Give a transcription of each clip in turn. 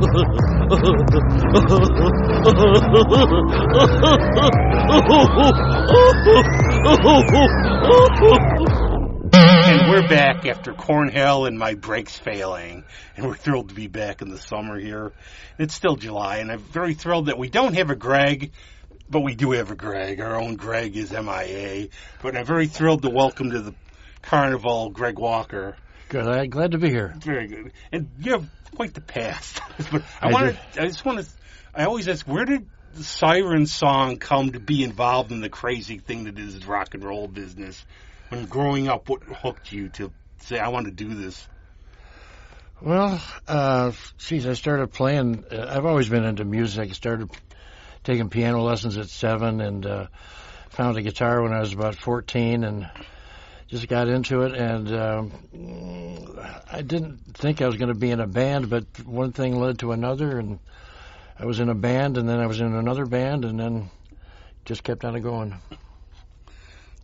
And we're back after Cornhill and my brakes failing, and we're thrilled to be back in the summer here. It's still July, and I'm very thrilled that we don't have a Greg, but we do have a Greg. Our own Greg is MIA, but I'm very thrilled to welcome to the carnival Greg Walker. Good. I'm glad to be here. Very good. And you have quite the past. But I always ask, where did the Siren song come to be involved in the crazy thing that is rock and roll business? When growing up, what hooked you to say, I want to do this? Well, I started playing. I've always been into music. I started taking piano lessons at 7 and found a guitar when I was about 14 and just got into it. And I didn't think I was going to be in a band, but one thing led to another, and I was in a band, and then I was in another band, and then just kept on going.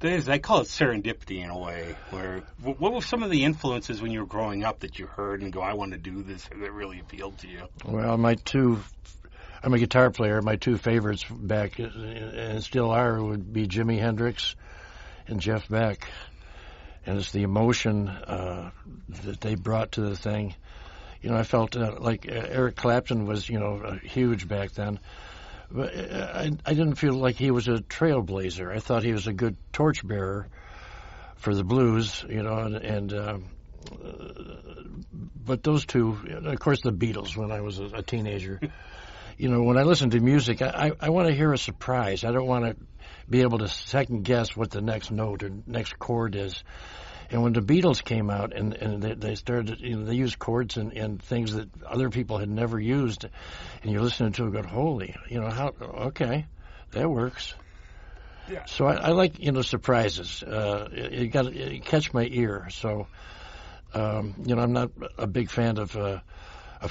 I call it serendipity in a way. What were some of the influences when you were growing up that you heard and go, I want to do this, that really appealed to you? Well, I'm a guitar player. My two favorites back, and still are, would be Jimi Hendrix and Jeff Beck. And it's the emotion that they brought to the thing. You know, I felt like Eric Clapton was, huge back then. But I didn't feel like he was a trailblazer. I thought he was a good torchbearer for the blues, but those two, of course, the Beatles when I was a teenager. When I listen to music, I want to hear a surprise. I don't want to be able to second guess what the next note or next chord is. And when the Beatles came out and they started, they used chords and things that other people had never used, and you're listening to it going, holy, okay, that works. Yeah. So I like, surprises. You got to catch my ear. So, I'm not a big fan of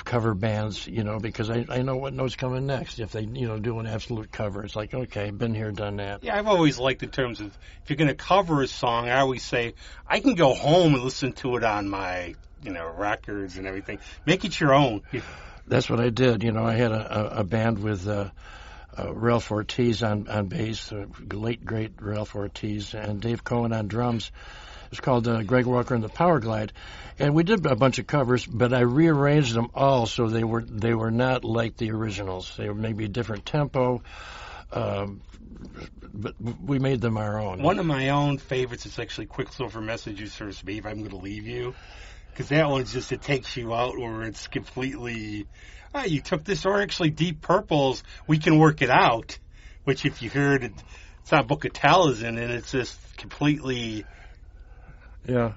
cover bands, because I know what note's coming next. If they, do an absolute cover, it's like, okay, been here, done that. Yeah, I've always liked in terms of, if you're going to cover a song, I always say, I can go home and listen to it on my, records and everything. Make it your own. That's what I did. I had a band with Ralph Ortiz on bass, late, great Ralph Ortiz, and Dave Cohen on drums. It's called Greg Walker and the Power Glide, and we did a bunch of covers, but I rearranged them all so they were not like the originals. They were maybe a different tempo, but we made them our own. One of my own favorites is actually Quicksilver Messages for Babe, I'm Going to Leave You, because that one's just, it takes you out where it's completely, you took this, or actually Deep Purple's We Can Work It Out, which if you heard it, it's not Book of Taliesin, and it's just completely... Yeah,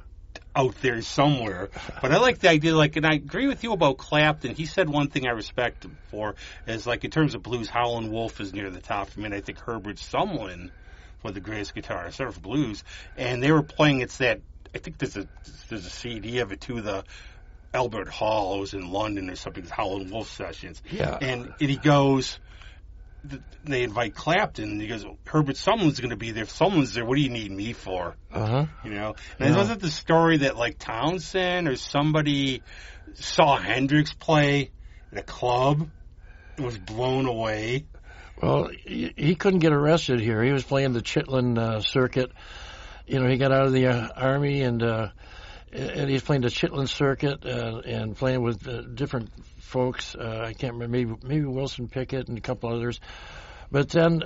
out there somewhere. But I like the idea, and I agree with you about Clapton. He said one thing I respect him for is, in terms of blues, Howlin' Wolf is near the top for me. And I think Herbert Sumlin was the greatest guitarist ever for blues. And they were playing, I think there's a CD of it too, the Albert Hall. It was in London or something, Howlin' Wolf sessions. Yeah. And he goes... They invite Clapton, and he goes, Herbert Sumlin's going to be there. If Sumlin's there, what do you need me for? Uh-huh. And wasn't the story that, Townsend or somebody saw Hendrix play at a club and was blown away? Well, he couldn't get arrested here. He was playing the Chitlin circuit. He got out of the Army, and he's playing the Chitlin circuit and playing with different folks. I can't remember, maybe Wilson Pickett and a couple others. But then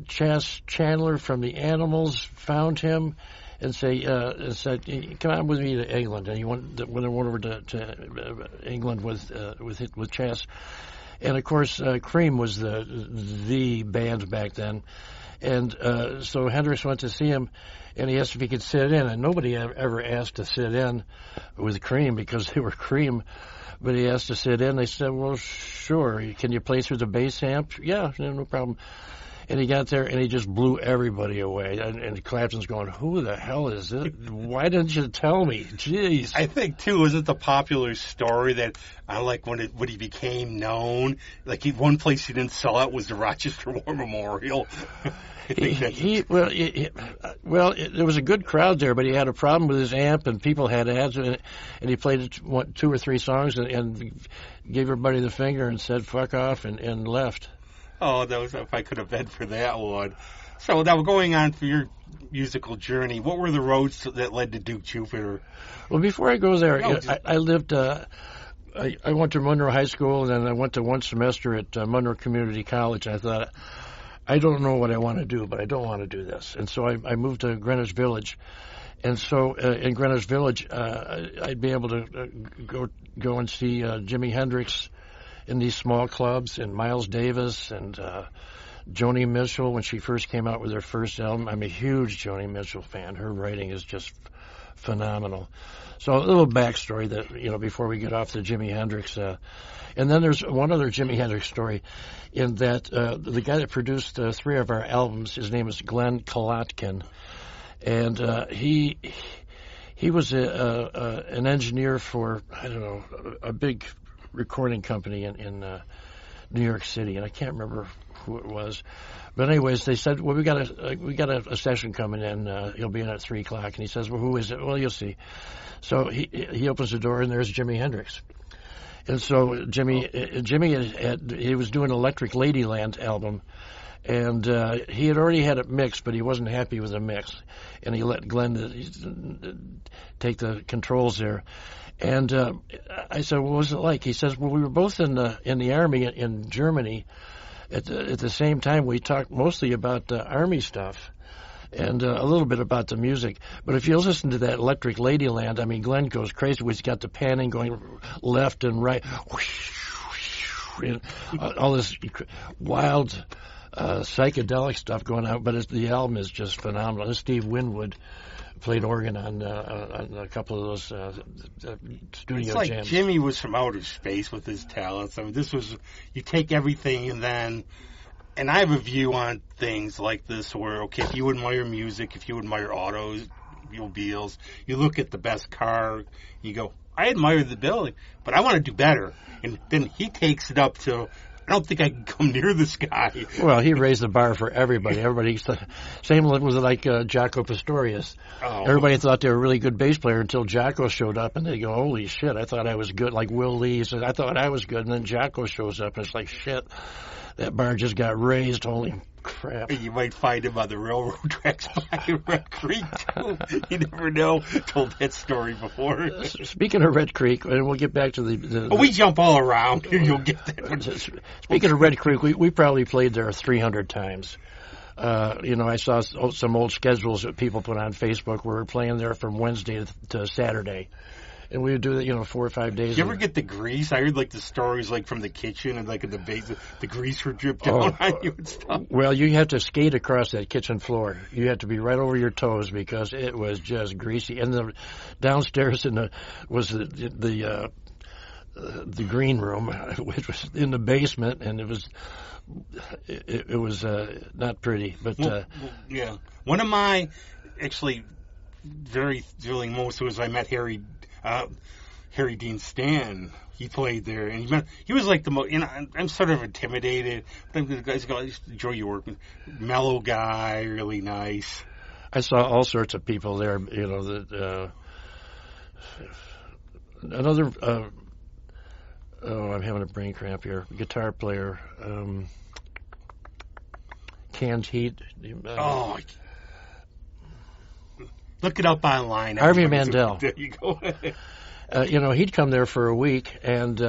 Chas Chandler from the Animals found him and said, "Come on with me to England." And he went over to England with Chas. And of course, Cream was the band back then. And so Hendrix went to see him, and he asked if he could sit in. And nobody ever asked to sit in with Cream because they were Cream. But he asked to sit in. They said, well, sure. Can you play through the bass amp? Yeah, no problem. And he got there, and he just blew everybody away. And Clapton's going, who the hell is it? Why didn't you tell me? Jeez. I think, too, isn't the popular story that, like, when he became known, like, one place he didn't sell out was the Rochester War Memorial. There was a good crowd there, but he had a problem with his amp, and people had ads, and he played 2 or 3 songs and gave everybody the finger and said, fuck off, and left. Oh, that was if I could have been for that one. So now going on for your musical journey, what were the roads that led to Duke Jupiter? Well, before I go there, I lived. I went to Monroe High School, and then I went to one semester at Monroe Community College. I thought, I don't know what I want to do, but I don't want to do this, and so I moved to Greenwich Village. And so in Greenwich Village, I'd be able to go and see Jimi Hendrix in these small clubs, and Miles Davis and Joni Mitchell when she first came out with her first album. I'm a huge Joni Mitchell fan. Her writing is just phenomenal. So a little backstory that, before we get off the Jimi Hendrix. And then there's one other Jimi Hendrix story in that the guy that produced 3 of our albums, his name is Glenn Kolotkin. And he was an engineer for, a big recording company in New York City, and I can't remember who it was. But anyways, they said, well, we got a session coming in. He'll be in at 3:00. And he says, well, who is it? Well, you'll see. So he opens the door, and there's Jimi Hendrix. And so Jimmy he was doing Electric Ladyland album, and he had already had it mixed, but he wasn't happy with the mix, and he let Glenn take the controls there. And I said, what was it like? He says, well, we were both in the Army in Germany. At the same time, we talked mostly about Army stuff and a little bit about the music. But if you listen to that Electric Ladyland, I mean, Glenn goes crazy. He's got the panning going left and right, and all this wild psychedelic stuff going on. But the album is just phenomenal. And Steve Winwood played organ on a couple of those studio jams. Jams. Jimmy was from outer space with his talents. I mean, this was, you take everything and I have a view on things like this where, okay, if you admire music, if you admire automobiles, you look at the best car, you go, I admire the ability, but I want to do better. And then he takes it up to, I don't think I can come near this guy. Well, he raised the bar for everybody. Same was like Jaco Pastorius. Oh. Everybody thought they were a really good bass player until Jaco showed up, and they go, holy shit, I thought I was good. Like Will Lee said, I thought I was good, and then Jaco shows up, and it's like, shit, that bar just got raised. Holy crap. You might find him on the railroad tracks by Red Creek, too. You never know. Told that story before. Speaking of Red Creek, and we'll get back to the we jump all around. You'll get that. Speaking of Red Creek, we probably played there 300 times. I saw some old schedules that people put on Facebook where we're playing there from Wednesday to Saturday. And we would do that, 4 or 5 days. Did you ever get the grease? I heard the stories from the kitchen and in the base, the grease would drip down on you and stuff. Well, you had to skate across that kitchen floor. You had to be right over your toes because it was just greasy. And the downstairs was the green room, which was in the basement, and it was not pretty. But yeah, one of my actually very thrilling moments was I met Harry Dean Stanton. He played there, and he was like the most. I'm sort of intimidated, but I'm the guys go, I just enjoy your work. Mellow guy, really nice. I saw all sorts of people there. Another. I'm having a brain cramp here. Guitar player, Canned Heat. Look it up online. Harvey Mandel. There you go. He'd come there for a week, and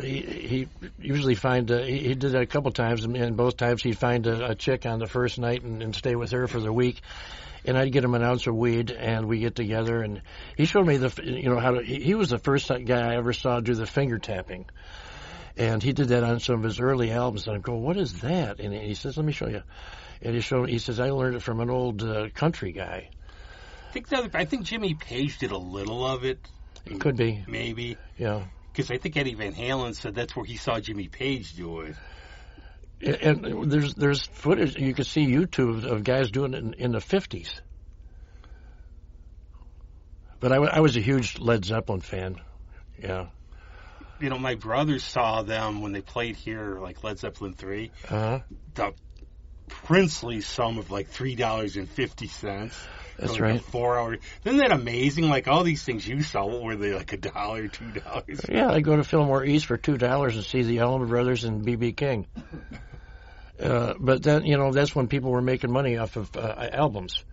he usually find he did that a couple times, and both times he'd find a chick on the first night and stay with her for the week. And I'd get him an ounce of weed, and we get together, and he showed me how to. He was the first guy I ever saw do the finger tapping, and he did that on some of his early albums. And I go, "What is that?" And he says, "Let me show you." And he says, "I learned it from an old country guy." I think Jimmy Page did a little of it. It could be, maybe. Yeah. Because I think Eddie Van Halen said that's where he saw Jimmy Page do it. And there's footage you can see YouTube of guys doing it in the 50s. But I was a huge Led Zeppelin fan. Yeah. You know, my brothers saw them when they played here, like Led Zeppelin 3. Uh-huh. The princely sum of like $3.50. That's like right. A 4-hour. Isn't that amazing? Like all these things you saw, what were they, like $1, $2? Yeah, I go to Fillmore East for $2 and see the Allman Brothers and B.B. King. But then, you know, that's when people were making money off of albums.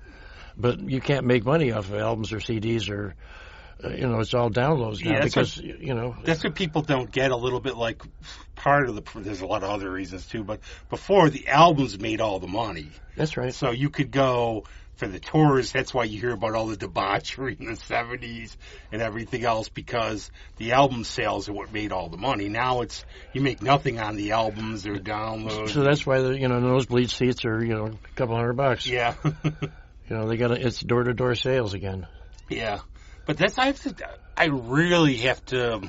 But you can't make money off of albums or CDs or, you know, it's all downloads now because, you know. That's what people don't get a little bit, like part of there's a lot of other reasons too, but before the albums made all the money. That's right. So you could go for the tours. That's why you hear about all the debauchery in the 70s and everything else, because the album sales are what made all the money. Now it's, you make nothing on the albums or downloads. So that's why the, you know, nosebleed seats are, you know, a couple $100. Yeah. You know, it's door-to-door sales again. Yeah. But I really have to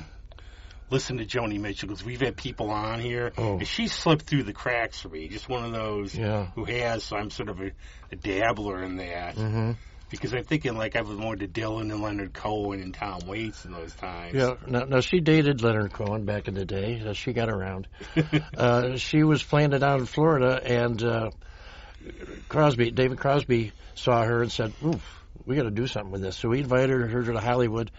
listen to Joni Mitchell, because we've had people on here, and she slipped through the cracks for me. Just one of those who has, so I'm sort of a dabbler in that. Mm-hmm. Because I'm thinking, like, I was more to Dylan and Leonard Cohen and Tom Waits in those times. Yeah, no, she dated Leonard Cohen back in the day. So she got around. She was playing it out in Florida, and David Crosby saw her and said, "Oof, we got to do something with this." So we invited her to Hollywood,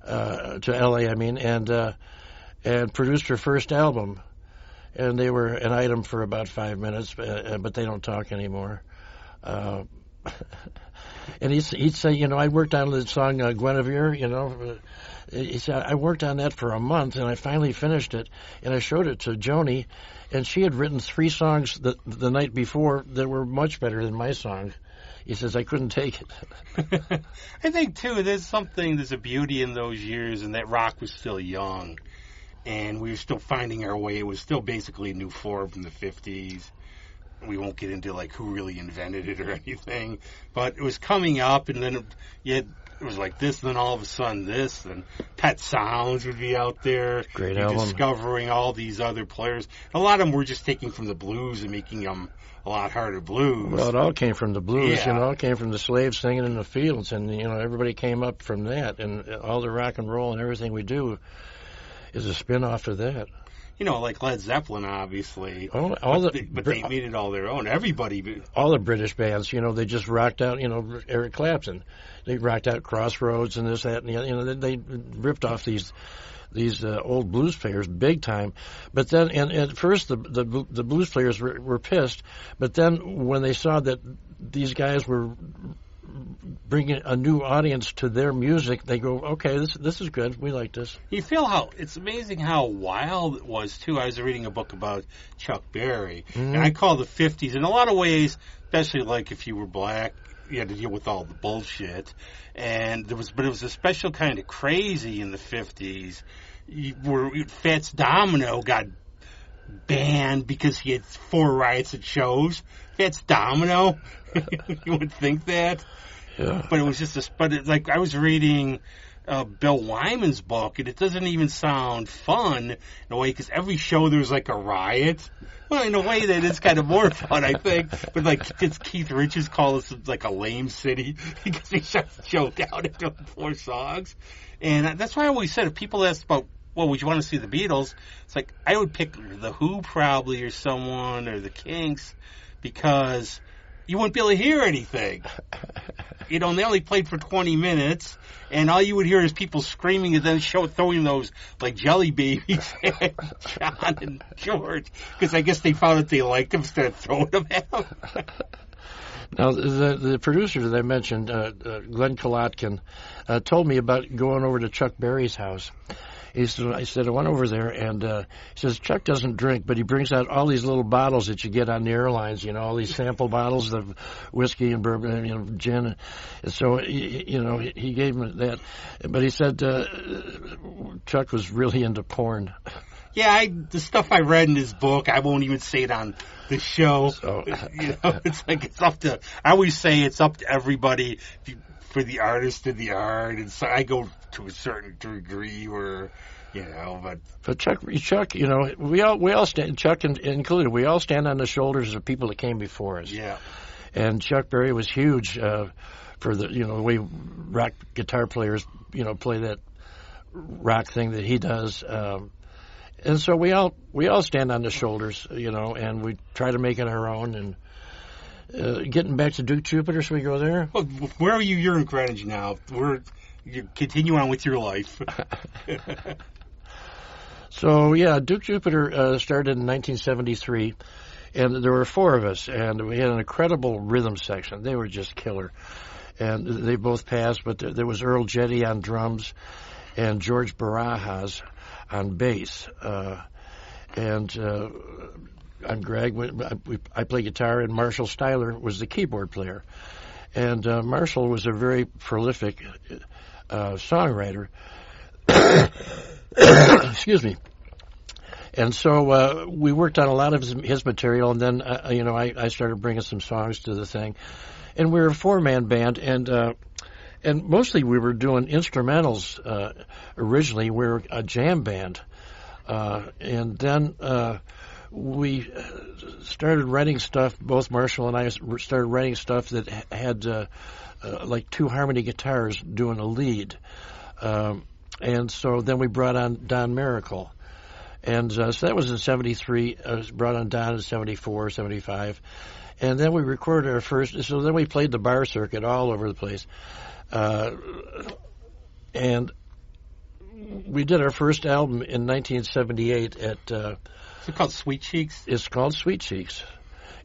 to L.A., I mean, and produced her first album. And they were an item for about 5 minutes, but they don't talk anymore. And he'd say, you know, I worked on the song Guinevere, you know. He said, I worked on that for a month, and I finally finished it, and I showed it to Joni, and she had written 3 songs the night before that were much better than my song. He says, I couldn't take it. I think, too, there's a beauty in those years, and that rock was still young, and we were still finding our way. It was still basically a new form from the 50s. We won't get into, like, who really invented it or anything, but it was coming up, and then it was like this, and then all of a sudden this, and Pet Sounds would be out there. Great You're album. discovering all these other players. A lot of them were just taking from the blues and making them a lot harder blues. Well, it all came from the blues, Yeah. you know, it all came from the slaves singing in the fields, and, you know, everybody came up from that, and all the rock and roll and everything we do is a spin-off of that. You know, like Led Zeppelin, obviously. But they made it all their own. Everybody. All the British bands, you know, they just rocked out, you know, Eric Clapton. They rocked out Crossroads and this, that, and the other. You know, they ripped off these old blues players big time. But then, and at first, the blues players were pissed. But then when they saw that these guys were bringing a new audience to their music, they go, okay, this is good. We like this. You feel it's amazing how wild it was, too. I was reading a book about Chuck Berry, and I call the 50s, in a lot of ways, especially like if you were black, you had to deal with all the bullshit. But it was a special kind of crazy in the 50s. Fats Domino got banned because he had 4 riots at shows. Fats Domino? You would think that. Yeah. But it was just like I was reading Bill Wyman's book, and it doesn't even sound fun in a way, because every show there's like a riot. Well, in a way that is kind of more fun, I think. But like it's Keith Richards called us like a lame city because he shut the show down after 4 songs. And that's why I always said, if people ask about, well, would you want to see the Beatles? It's like I would pick the Who probably, or someone, or the Kinks, because you wouldn't be able to hear anything. You know, and they only played for 20 minutes, and all you would hear is people screaming and then throwing those, like, jelly babies at John and George, because I guess they found that they liked them instead of throwing them at them. Now, the producer that I mentioned, Glenn Kolotkin, told me about going over to Chuck Berry's house. I said, I went over there, and he says, Chuck doesn't drink, but he brings out all these little bottles that you get on the airlines, you know, all these sample bottles of whiskey and bourbon, you know, gin. And so, he gave me that. But he said Chuck was really into porn. Yeah, the stuff I read in his book, I won't even say it on the show. So, you know, it's up to, I always say it's up to everybody for the artist and the art, and so I go to a certain degree where, But Chuck, you know, we all stand, Chuck included, we all stand on the shoulders of people that came before us. Yeah. And Chuck Berry was huge for the, you know, the way rock guitar players, you know, play that rock thing that he does. And so we all stand on the shoulders, you know, and we try to make it our own. And getting back to Duke Jupiter, should we go there? Well, where are you? You're in Greenwich now. You continue on with your life. So, yeah, Duke Jupiter started in 1973, and there were four of us, and we had an incredible rhythm section. They were just killer. And they both passed, but there was Earl Jetty on drums and George Barajas on bass. I'm Greg. I play guitar, and Marshall Styler was the keyboard player. And Marshall was a very prolific songwriter. Excuse me. And so we worked on a lot of his material, and then you know, I started bringing some songs to the thing. And we were a four-man band, and mostly we were doing instrumentals originally. We were a jam band, and then we started writing stuff. Both Marshall and I started writing stuff that had like two harmony guitars doing a lead. And so then we brought on Don Miracle. And so that was in 73. I was brought on Don in 74, 75. And then we recorded our first. So then we played the bar circuit all over the place. And we did our first album in 1978 at... Is it called Sweet Cheeks? It's called Sweet Cheeks.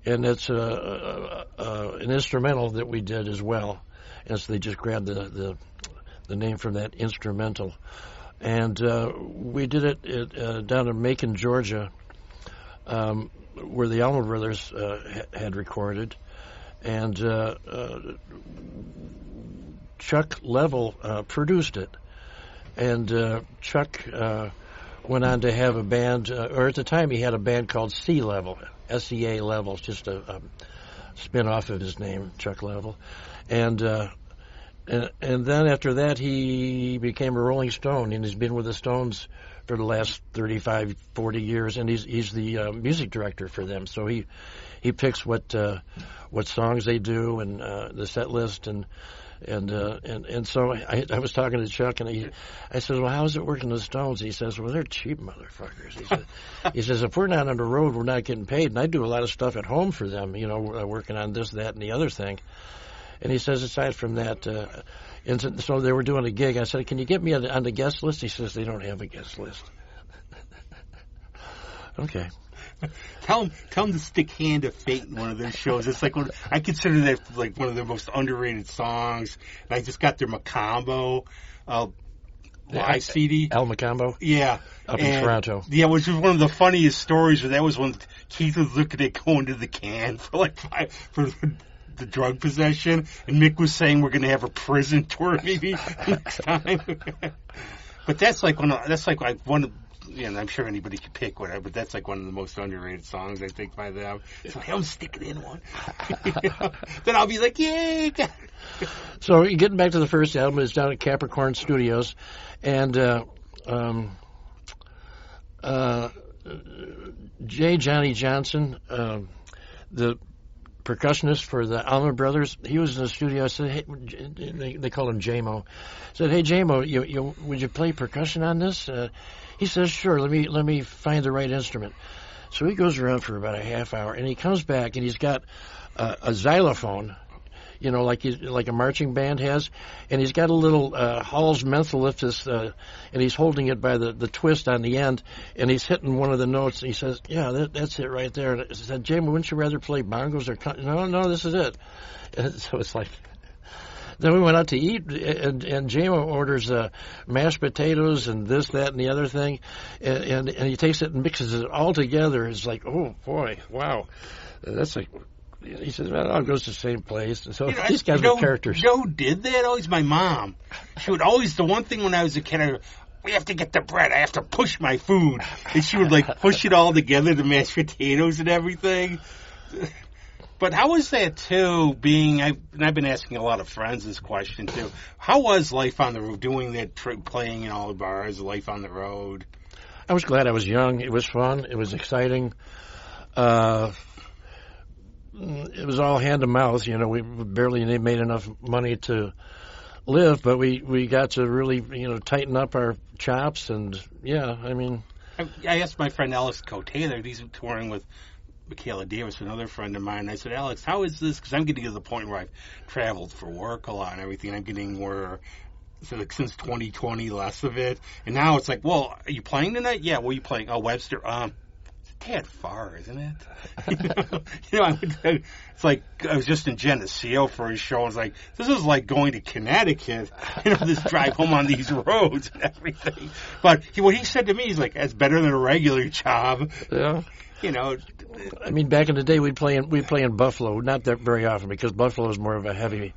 And it's an instrumental that we did as well. And so they just grabbed the name from that instrumental. And we did it down in Macon, Georgia, where the Allman Brothers had recorded. And Chuck Level produced it. And Chuck went on to have a band, or at the time he had a band called Sea Level, SEA Level, just a spin-off of his name, Chuck Level. And then after that, he became a Rolling Stone, and he's been with the Stones for the last 35, 40 years, and he's the music director for them. So he picks what songs they do and the set list, and so I was talking to Chuck, and I said, well, how's it working the Stones? He says, well, they're cheap motherfuckers. He says, if we're not on the road, we're not getting paid, and I do a lot of stuff at home for them, you know, working on this, that, and the other thing. And he says, aside from that, and so they were doing a gig. I said, can you get me on the guest list? He says, they don't have a guest list. Okay. Tell them to stick Hand of Fate in one of their shows. It's like I consider that like one of their most underrated songs. And I just got their Macombo live CD. Al Macombo? Yeah. Up in Toronto. Yeah, which was one of the funniest stories. That was when Keith was looking at going to the can for the drug possession, and Mick was saying we're going to have a prison tour maybe next time. But that's like one of, you know, I'm sure anybody could pick whatever, but that's like one of the most underrated songs I think by them. So I'll stick it in one. Then I'll be like, yay! So getting back to the first album, it's down at Capricorn Studios, and Johnny Johnson, the percussionist for the Allman Brothers, he was in the studio. I said, hey, they call him J-Mo. I said, hey, J-Mo, would you play percussion on this? He says, sure, let me find the right instrument. So he goes around for about a half hour, and he comes back, and he's got a xylophone, you know, like a marching band has, and he's got a little Hall's Mentholyptus, and he's holding it by the twist on the end, and he's hitting one of the notes, and he says, yeah, that's it right there. And I said, Jamie, wouldn't you rather play bongos or... No, this is it. And so it's like... Then we went out to eat, and J-Mo orders mashed potatoes and this, that, and the other thing, and he takes it and mixes it all together. It's like, oh, boy, wow. That's like... He says, well, it all goes to the same place. And so these guys were characters. Joe did that? Always my mom. She would always, the one thing when I was a kid, we have to get the bread. I have to push my food. And she would, like, push it all together, the mashed potatoes and everything. But how was that, too, I've been asking a lot of friends this question, too. How was life on the road, doing that trip, playing in all the bars, life on the road? I was glad I was young. It was fun. It was exciting. It was all hand to mouth. You know, we barely made enough money to live, but we got to really, tighten up our chops. And, yeah, I mean... I asked my friend Alex Coe-Taylor, he's touring with Michaela Davis, another friend of mine. I said, Alex, how is this? Because I'm getting to the point where I've traveled for work a lot and everything. I'm getting more... So like since 2020, less of it. And now it's like, well, are you playing tonight? Yeah, what are you playing? Oh, Webster. It's a tad far, isn't it? It's like I was just in Geneseo for his show. I was like, this is like going to Connecticut. This drive home on these roads and everything. But what he said to me, he's like, that's better than a regular job. Yeah. I mean, back in the day, we'd play in Buffalo, not that very often because Buffalo is more of a heavy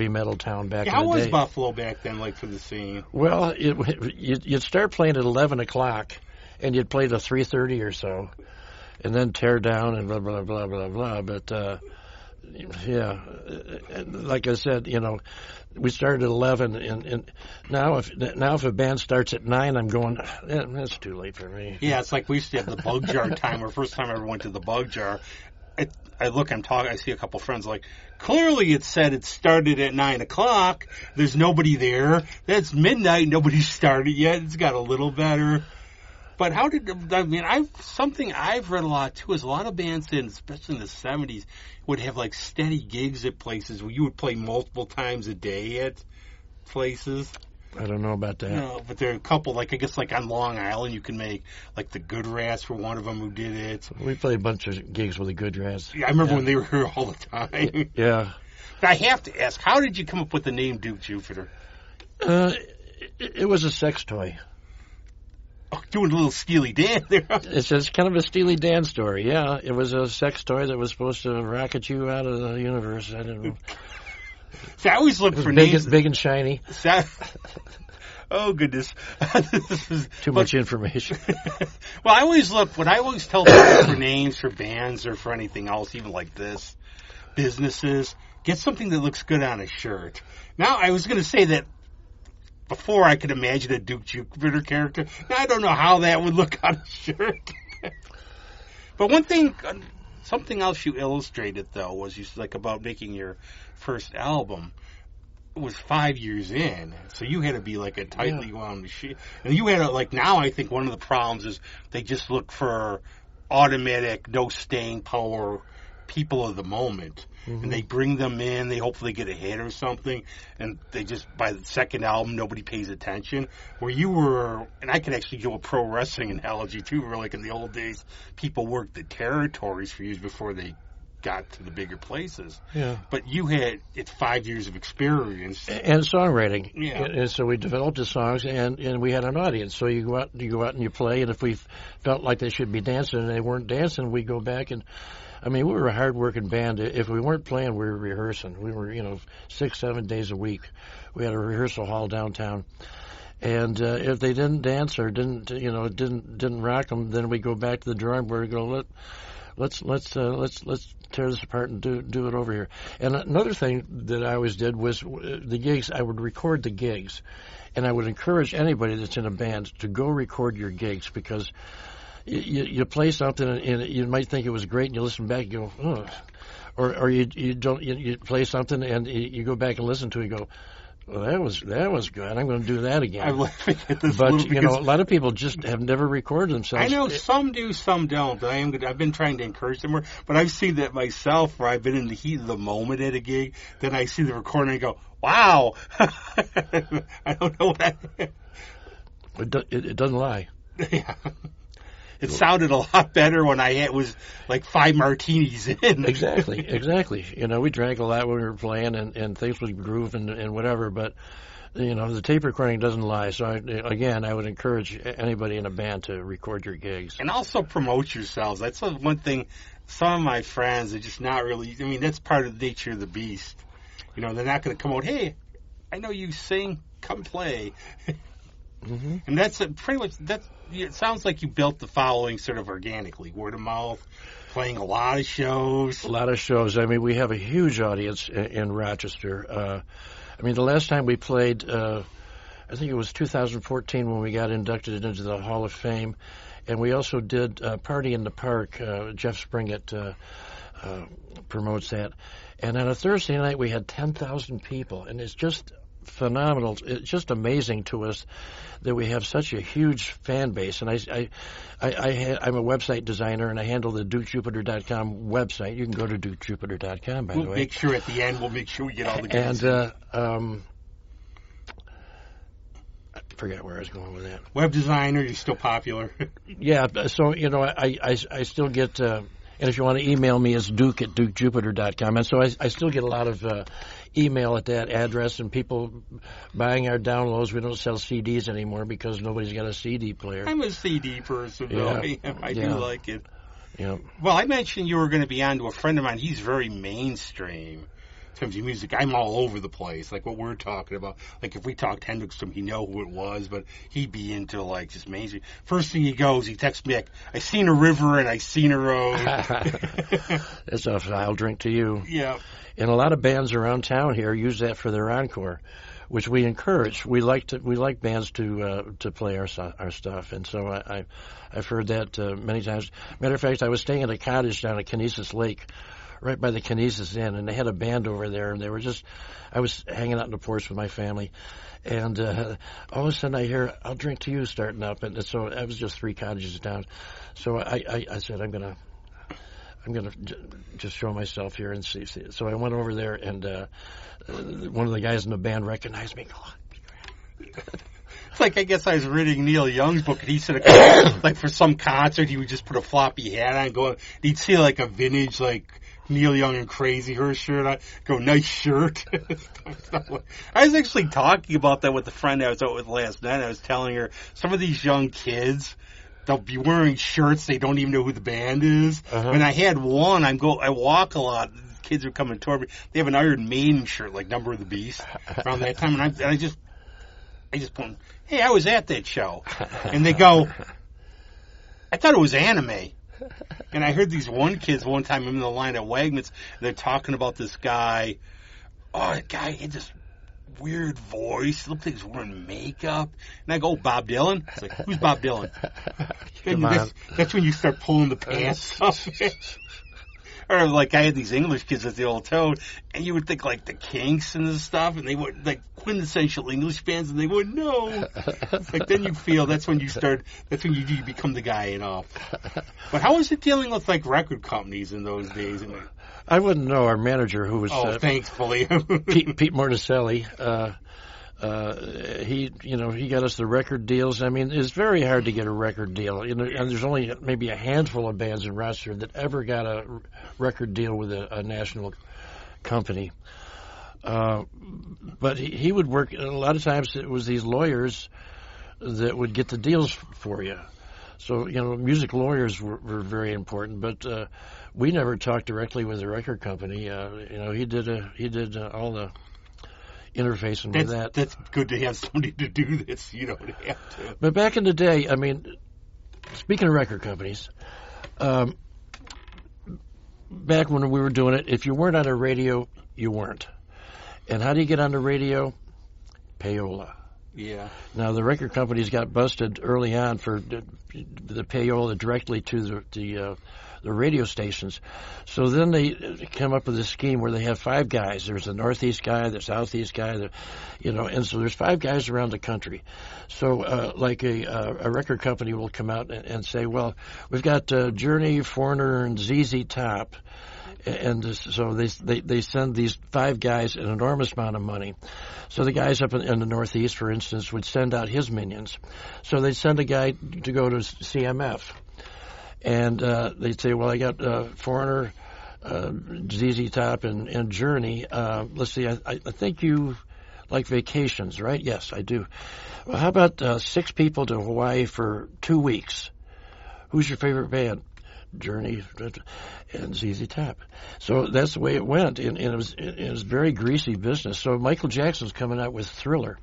metal town back in the day. How was Buffalo back then, like, for the scene? Well, you'd start playing at 11 o'clock, and you'd play to 3:30 or so, and then tear down and blah, blah, blah, blah, blah. But, yeah, like I said, we started at 11, and now if a band starts at 9, I'm going, that's too late for me. Yeah, it's like we used to have the Bug Jar time, or first time I ever went to the Bug Jar. I see a couple friends like, clearly it said it started at 9 o'clock. There's nobody there. That's midnight. Nobody's started yet. It's got a little better. But something I've read a lot too is a lot of bands especially in the 70s, would have like steady gigs at places where you would play multiple times a day at places. I don't know about that. No, but there are a couple, I guess on Long Island you can make, like the Good Rats were one of them who did it. We played a bunch of gigs with the Good Rats. Yeah, I remember when they were here all the time. Yeah. But I have to ask, how did you come up with the name Duke Jupiter? It was a sex toy. Oh, doing a little Steely Dan there. It's kind of a Steely Dan story, yeah. It was a sex toy that was supposed to rocket you out of the universe. I don't know. See, I always look for names. Big and shiny. Oh, goodness. Too much information. Well, I always tell people for names for bands or for anything else, even like this, businesses, get something that looks good on a shirt. Now, I was going to say that before I could imagine a Duke Jupiter character. Now, I don't know how that would look on a shirt. But one thing, something else you illustrated, though, was about making your first album. It was 5 years in, so you had to be like a tightly wound machine. And you had now I think one of the problems is they just look for automatic, no staying power people of the moment. Mm-hmm. And they bring them in, they hopefully get a hit or something, and they just, by the second album, nobody pays attention. Where you were, and I could actually do a pro wrestling analogy too, where like in the old days, people worked the territories for years before they got to the bigger places. Yeah. But you had 5 years of experience. And songwriting. Yeah. And so we developed the songs and we had an audience. So you go out and you play, and if we felt like they should be dancing and they weren't dancing, we go back and we were a hard working band. If we weren't playing, we were rehearsing. We were, 6-7 days a week. We had a rehearsal hall downtown. And if they didn't dance or didn't rock them, then we go back to the drawing board and go, let's tear this apart and do it over here. And another thing that I always did was the gigs. I would record the gigs, and I would encourage anybody that's in a band to go record your gigs, because you play something and you might think it was great, and you listen back and go, oh, or you play something and you go back and listen to it and go, well, that was good. I'm going to do that again. I'm laughing at this. But a lot of people just have never recorded themselves. I know some do, some don't. I've been trying to encourage them more, but I've seen that myself, where I've been in the heat of the moment at a gig. Then I see the recording and go, "Wow!" I don't know what it doesn't lie. Yeah. It sounded a lot better when I was like 5 martinis in. Exactly. We drank a lot when we were playing, and things would groove and whatever, but, the tape recording doesn't lie. So, I would encourage anybody in a band to record your gigs. And also promote yourselves. That's one thing. Some of my friends are just not really, that's part of the nature of the beast. They're not going to come out, hey, I know you sing, come play. Mm-hmm. And that's pretty much that. It sounds like you built the following sort of organically, word of mouth, playing a lot of shows. A lot of shows. I mean, we have a huge audience in Rochester. I mean, the last time we played, I think it was 2014 when we got inducted into the Hall of Fame, and we also did Party in the Park. Jeff Springett promotes that, and on a Thursday night we had 10,000 people, and it's just phenomenal. It's just amazing to us that we have such a huge fan base. And I'm a website designer, and I handle the DukeJupiter.com website. You can go to DukeJupiter.com, by the way. We'll make sure at the end, we'll make sure we get all the good And I forgot where I was going with that. Web designer, you're still popular. Yeah, so, I still get... and if you want to email me, it's Duke at DukeJupiter.com. And so I still get a lot of email at that address and people buying our downloads. We don't sell CDs anymore because nobody's got a CD player. I'm a CD person, though. Yeah. I do like it. Yeah. Well, I mentioned you were going to be on to a friend of mine. He's very mainstream in terms of music. I'm all over the place, like what we're talking about. Like if we talked Hendrix to him, he'd know who it was, but he'd be into like just mainstream. First thing he goes, he texts me, I seen a river and I seen a road. It's a I'll drink to you. Yeah. And a lot of bands around town here use that for their encore, which we encourage. We like bands to play our stuff, and so I've heard that many times. Matter of fact, I was staying at a cottage down at Kinesis Lake, right by the Kinesis Inn, and they had a band over there, and I was hanging out in the porch with my family, and all of a sudden I hear "I'll Drink to You" starting up, and so I was just 3 cottages down. So I said I'm gonna just show myself here and see. So I went over there, and one of the guys in the band recognized me. It's like, I guess I was reading Neil Young's book, and he said, like, for some concert, he would just put a floppy hat on, and he'd see, like, a vintage, like, Neil Young and Crazy Horse shirt on, go, nice shirt. I was actually talking about that with a friend I was out with last night. I was telling her, some of these young kids, they'll be wearing shirts, they don't even know who the band is. Uh-huh. And I had one, I walk a lot, kids are coming toward me, they have an Iron Maiden shirt, like Number of the Beast, around that time, and I just put them, hey, I was at that show. And they go, I thought it was anime. And I heard these kids one time, I'm in the line at Wegmans, and they're talking about this guy. Oh, that guy had this weird voice. It looked like he was wearing makeup. And I go, Bob Dylan? It's like, who's Bob Dylan? That's when you start pulling the pants off. Or like I had these English kids at the Old Toad, and you would think like the Kinks and this stuff, and they would like quintessential English bands, and they wouldn't know. It's like then you feel that's when you become the guy, But how was it dealing with like record companies in those days? I wouldn't know. Our manager, who was thankfully Pete Morticelli, he got us the record deals. I mean, it's very hard to get a record deal. And there's only maybe a handful of bands in Rochester that ever got a record deal with a national company. But he would work. A lot of times it was these lawyers that would get the deals for you. So music lawyers were very important. But we never talked directly with the record company. He did all the interfacing with that. That's good to have somebody to do this. You don't have to. But back in the day, I mean, speaking of record companies, back when we were doing it, if you weren't on a radio, you weren't. And how do you get on the radio? Payola. Yeah. Now, the record companies got busted early on for the payola directly to the radio stations. So then they came up with a scheme where they have 5 guys. There's the Northeast guy, the Southeast guy, and so there's 5 guys around the country. So like a record company will come out and say, well, we've got Journey, Foreigner, and ZZ Top. And so they send these 5 guys an enormous amount of money. So the guys up in the Northeast, for instance, would send out his minions. So they'd send a guy to go to CMF. And they'd say, well, I got Foreigner, ZZ Top, and Journey. Let's see, I think you like vacations, right? Yes, I do. Well, how about 6 people to Hawaii for 2 weeks? Who's your favorite band? Journey and ZZ Top. So that's the way it went, and it was very greasy business. So Michael Jackson's coming out with Thriller,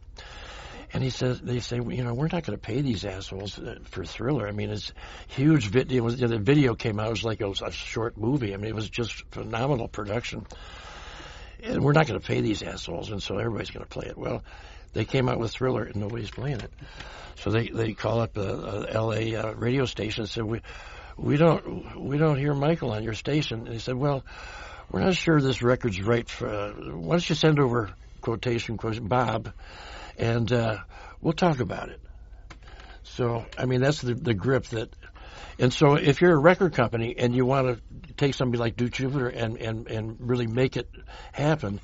And they say, we're not going to pay these assholes for Thriller. I mean, it's huge video. The video came out, it was like a short movie. I mean, it was just phenomenal production. And we're not going to pay these assholes, and so everybody's going to play it. Well, they came out with Thriller, and nobody's playing it. So they call up a L.A. Radio station and said, we don't hear Michael on your station. And he said, well, we're not sure this record's right. Why don't you send over quotation Bob, and we'll talk about it. So, I mean, that's the grip that. And so if you're a record company and you want to take somebody like Duke Jupiter and really make it happen,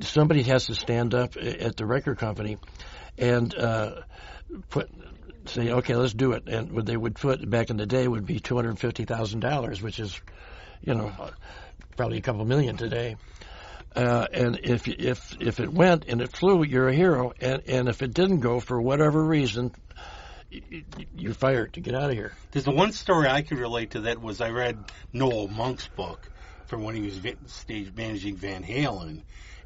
somebody has to stand up at the record company and say, okay, let's do it. And what they would put back in the day would be $250,000, which is, probably a couple million today. And if it went and it flew, you're a hero. And if it didn't go for whatever reason, you're fired to get out of here. There's the one story I could relate to that was I read Noel Monk's book from when he was stage managing Van Halen.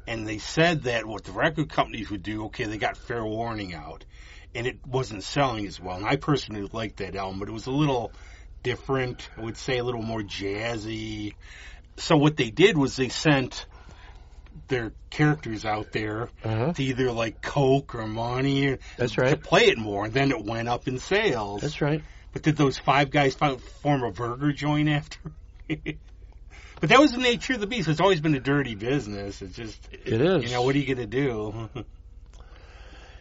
And they said that what the record companies would do, okay, they got Fair Warning out. And it wasn't selling as well. And I personally liked that album, but it was a little different. I would say a little more jazzy. So what they did was they sent their characters out there to either like Coke or Money That's right. to play it more, and then it went up in sales. That's right. But did those five guys form a burger joint after? But that was the nature of the beast. It's always been a dirty business. It's just, it is. What are you going to do?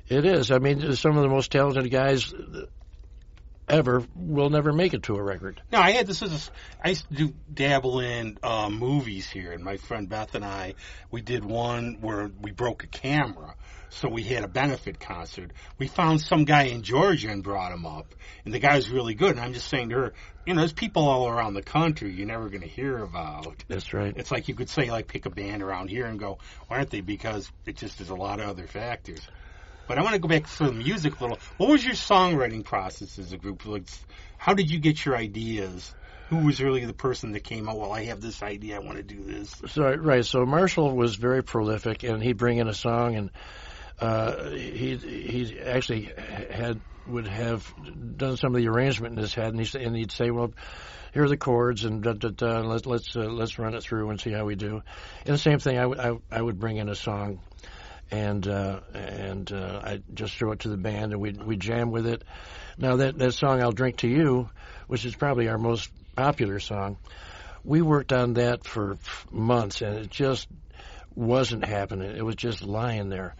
It is. I mean, some of the most talented guys ever will never make it to a record. No, I used to dabble in movies here, and my friend Beth and I, we did one where we broke a camera, so we had a benefit concert. We found some guy in Georgia and brought him up, and the guy was really good, and I'm just saying to her, there's people all around the country you're never going to hear about. That's right. It's like you could say, like, pick a band around here and go, why aren't they? Because it just is a lot of other factors. But I want to go back to the music a little. What was your songwriting process as a group? Like, how did you get your ideas? Who was really the person that came out, well, I have this idea, I want to do this? So Marshall was very prolific, and he'd bring in a song, and he actually would have done some of the arrangement in his head, and he'd say, well, here are the chords, and let's run it through and see how we do. And the same thing, I would bring in a song. And I just throw it to the band, and we jam with it. Now that song "I'll Drink to You," which is probably our most popular song, we worked on that for months, and it just wasn't happening. It was just lying there.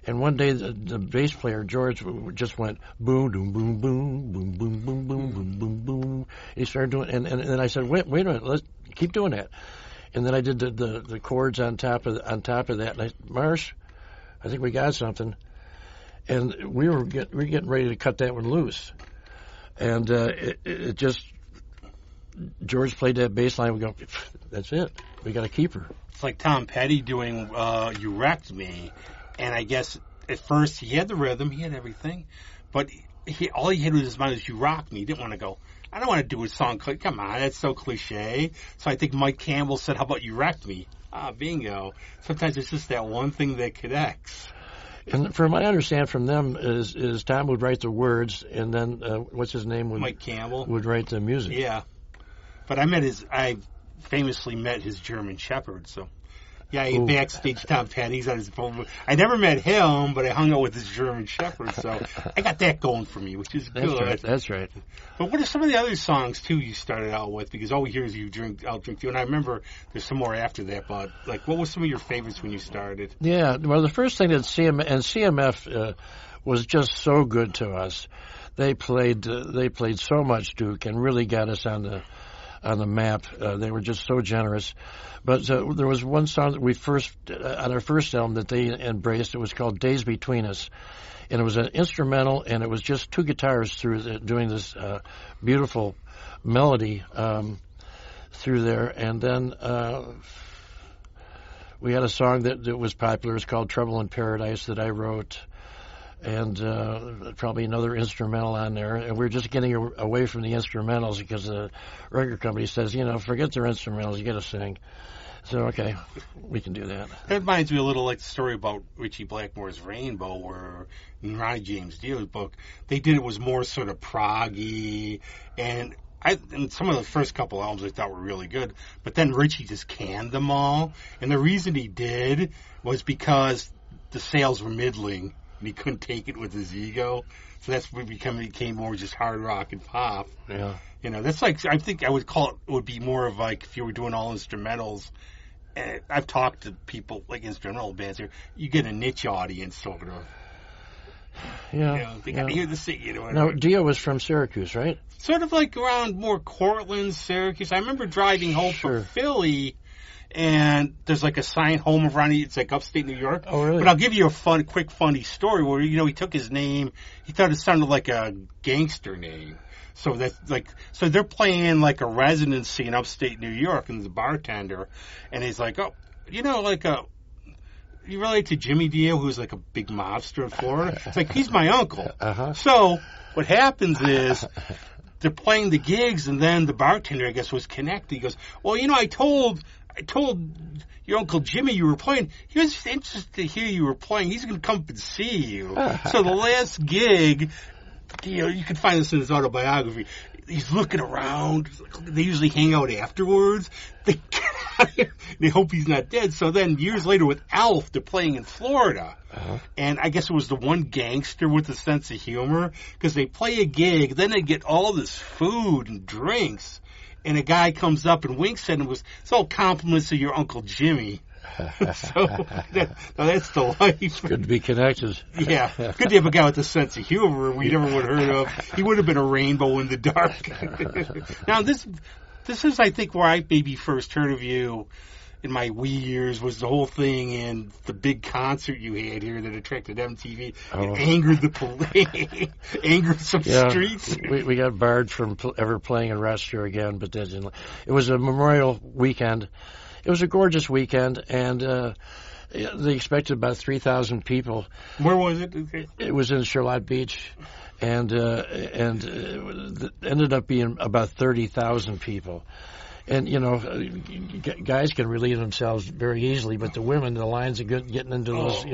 And one day the bass player George just went boom, boom, boom, boom, boom, boom, boom, boom, boom, boom, boom. He started doing, and then I said, wait a minute, let's keep doing that. And then I did the chords on top of that, and Marsh, I think we got something, and we were getting ready to cut that one loose, and it just George played that bass line. We go, that's it. We got to keep her. It's like Tom Petty doing "You Wrecked Me," and I guess at first he had the rhythm, he had everything, but all he had in his mind was "You Rock Me." He didn't want to go, I don't want to do a song. Come on, that's so cliche. So I think Mike Campbell said, "How about You Wrecked Me?" Ah, bingo. Sometimes it's just that one thing that connects. And from what I understand from them is Tom would write the words, and then what's his name? Mike Campbell would write the music. Yeah, but I famously met his German Shepherd. So yeah, I backstage Tom Petty's on his phone. I never met him, but I hung out with his German Shepherd, so I got that going for me, which is good. That's right. But what are some of the other songs, too, you started out with? Because all we hear is I'll Drink to You. And I remember there's some more after that, but, like, what was some of your favorites when you started? Yeah, well, the first thing that CMF was just so good to us. They played so much Duke and really got us on the map. They were just so generous. But there was one song that we on our first album that they embraced. It was called Days Between Us. And it was an instrumental, and it was just two guitars doing this beautiful melody through there. And then we had a song that was popular. It's called Trouble in Paradise that I wrote. And probably another instrumental on there. And we're just getting away from the instrumentals because the record company says, forget their instrumentals, you got to sing. So, okay, we can do that. That reminds me a little like the story about Richie Blackmore's Rainbow, where in Ronnie James Dio's book, they did it was more sort of proggy, and some of the first couple albums I thought were really good, but then Richie just canned them all, and the reason he did was because the sales were middling, and he couldn't take it with his ego, so that's what became more just hard rock and pop. Yeah. You know, that's like, I think I would call it would be more of like if you were doing all instrumentals. And I've talked to people like instrumental bands here. You get a niche audience, sort of. Yeah. You know, they got to hear the sing. You know. Now, Dio was from Syracuse, right? Sort of like around more Cortland, Syracuse. I remember driving home from Philly, and there's like a sign home of Ronnie. It's like upstate New York. Oh, really? But I'll give you a quick, funny story where he took his name. He thought it sounded like a gangster name. So that's so they're playing like a residency in upstate New York, and the bartender, and he's like, oh, you relate to Jimmy Dio, who's like a big mobster in Florida? It's like, he's my uncle. Uh-huh. So what happens is they're playing the gigs, and then the bartender, I guess, was connected. He goes, well, I told your Uncle Jimmy you were playing. He was interested to hear you were playing. He's going to come up and see you. So the last gig, you can find this in his autobiography. He's looking around. They usually hang out afterwards. They hope he's not dead. So then years later with Alf, they're playing in Florida. Uh-huh. And I guess it was the one gangster with a sense of humor, because they play a gig, then they get all this food and drinks, and a guy comes up and winks at him and goes, it's all compliments of your Uncle Jimmy. So that's the life. It's good to be connected. Yeah, good to have a guy with a sense of humor we never would have heard of. He would have been a rainbow in the dark. Now this is, I think, where I maybe first heard of you in my wee years, was the whole thing in the big concert you had here that attracted MTV. It angered the police, angered some streets. We got barred from ever playing in Rochester again, but that didn't. It was a Memorial weekend. It was a gorgeous weekend, and they expected about 3,000 people. Where was it? It was in Charlotte Beach, and ended up being about 30,000 people. And, guys can relieve themselves very easily, but the women, the lines of getting into those,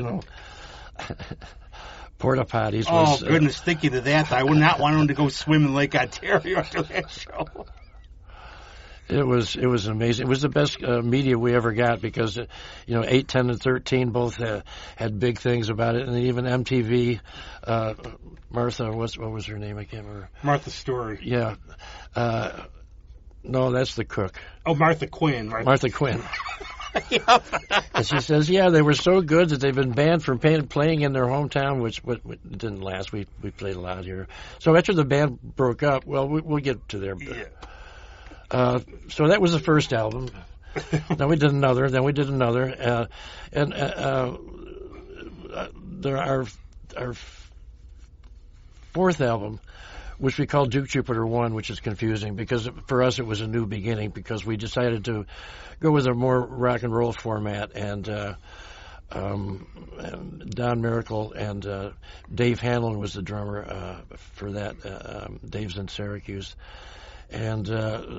porta potties. Oh, goodness, thinking of that, I would not want them to go swim in Lake Ontario after that show. It was amazing. It was the best media we ever got because, 8, 10, and 13 both had big things about it, and even MTV, Martha, what was her name? I can't remember. Martha Stewart. Yeah. No, that's the cook. Oh, Martha Quinn. Martha Quinn. Yep. And she says, they were so good that they've been banned from playing in their hometown, which didn't last. We played a lot here. So after the band broke up, well, we'll get to there. Yeah. So that was the first album. Then we did another. And there our fourth album, which we called Duke Jupiter 1, which is confusing because for us it was a new beginning because we decided to go with a more rock and roll format, and Don Miracle and Dave Hanlon was the drummer for that. Dave's in Syracuse. And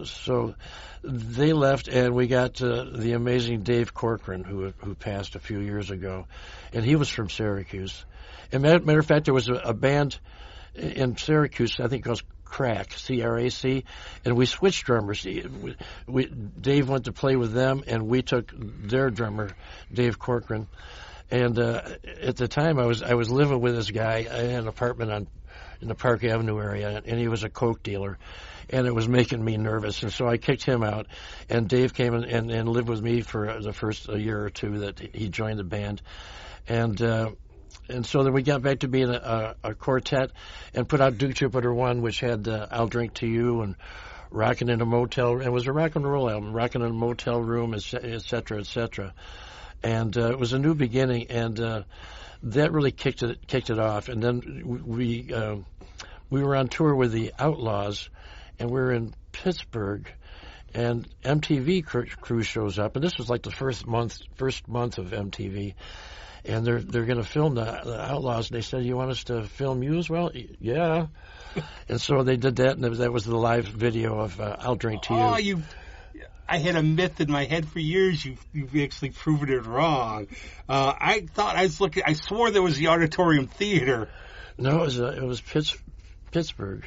so they left, and we got the amazing Dave Corcoran, who passed a few years ago, and he was from Syracuse. And matter of fact, there was a band in Syracuse, I think it was Crack, C-R-A-C, and we switched drummers. Dave went to play with them, and we took their drummer, Dave Corcoran. And at the time, I was living with this guy. I had an apartment in the Park Avenue area, and he was a coke dealer. And it was making me nervous, and so I kicked him out. And Dave came and lived with me for the first year or two that he joined the band. And so then we got back to being a quartet and put out Duke Jupiter 1, which had I'll Drink to You and Rockin' in a Motel. And it was a rock and roll album, Rockin' in a Motel Room, et cetera, et cetera. And it was a new beginning, and that really kicked it off. And then we were on tour with the Outlaws, and we were in Pittsburgh, and MTV crew shows up, and this was like the first month of MTV, and they're going to film the Outlaws, and they said, "You want us to film you as well?" Yeah. And so they did that, and that was the live video of "I'll Drink to You." Oh, I had a myth in my head for years. You've actually proven it wrong. I thought I swore there was the Auditorium Theater. No, it was Pittsburgh.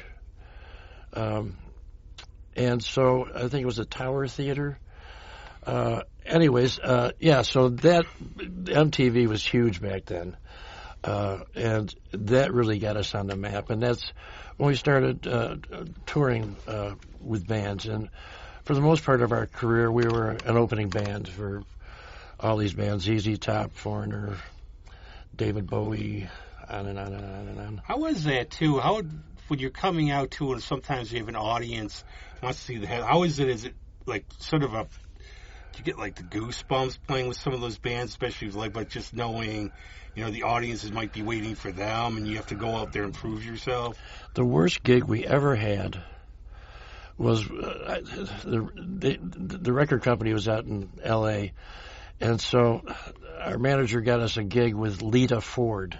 And so I think it was a Tower Theater. Anyways, yeah, so that MTV was huge back then. And that really got us on the map. And that's when we started touring with bands. And for the most part of our career, we were an opening band for all these bands, ZZ Top, Foreigner, David Bowie, on and on and on and on. How was that, too? When you're coming out to, and sometimes you have an audience wants to see the head, how is it? Is it like sort of do you get like the goosebumps playing with some of those bands, especially like just knowing, the audiences might be waiting for them and you have to go out there and prove yourself? The worst gig we ever had was the record company was out in L.A., and so our manager got us a gig with Lita Ford.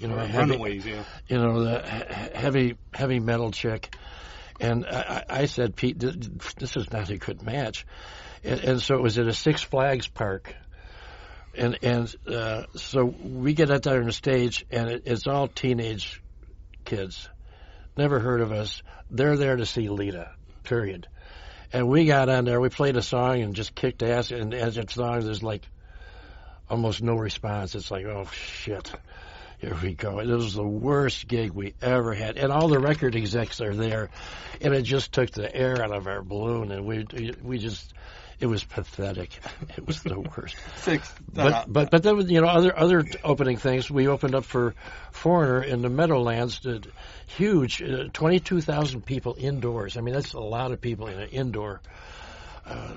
Runaways, yeah. The heavy metal chick. And I said, Pete, this is not a good match. And so it was at a Six Flags park. And so we get out there on the stage, and it's all teenage kids. Never heard of us. They're there to see Lita, period. And we got on there, we played a song and just kicked ass. And as a song, there's like almost no response. It's like, oh, shit. Here we go. It was the worst gig we ever had. And all the record execs are there. And it just took the air out of our balloon. And we just, it was pathetic. It was the worst. But then, other opening things. We opened up for Foreigner in the Meadowlands. Huge, 22,000 people indoors. I mean, that's a lot of people in an indoor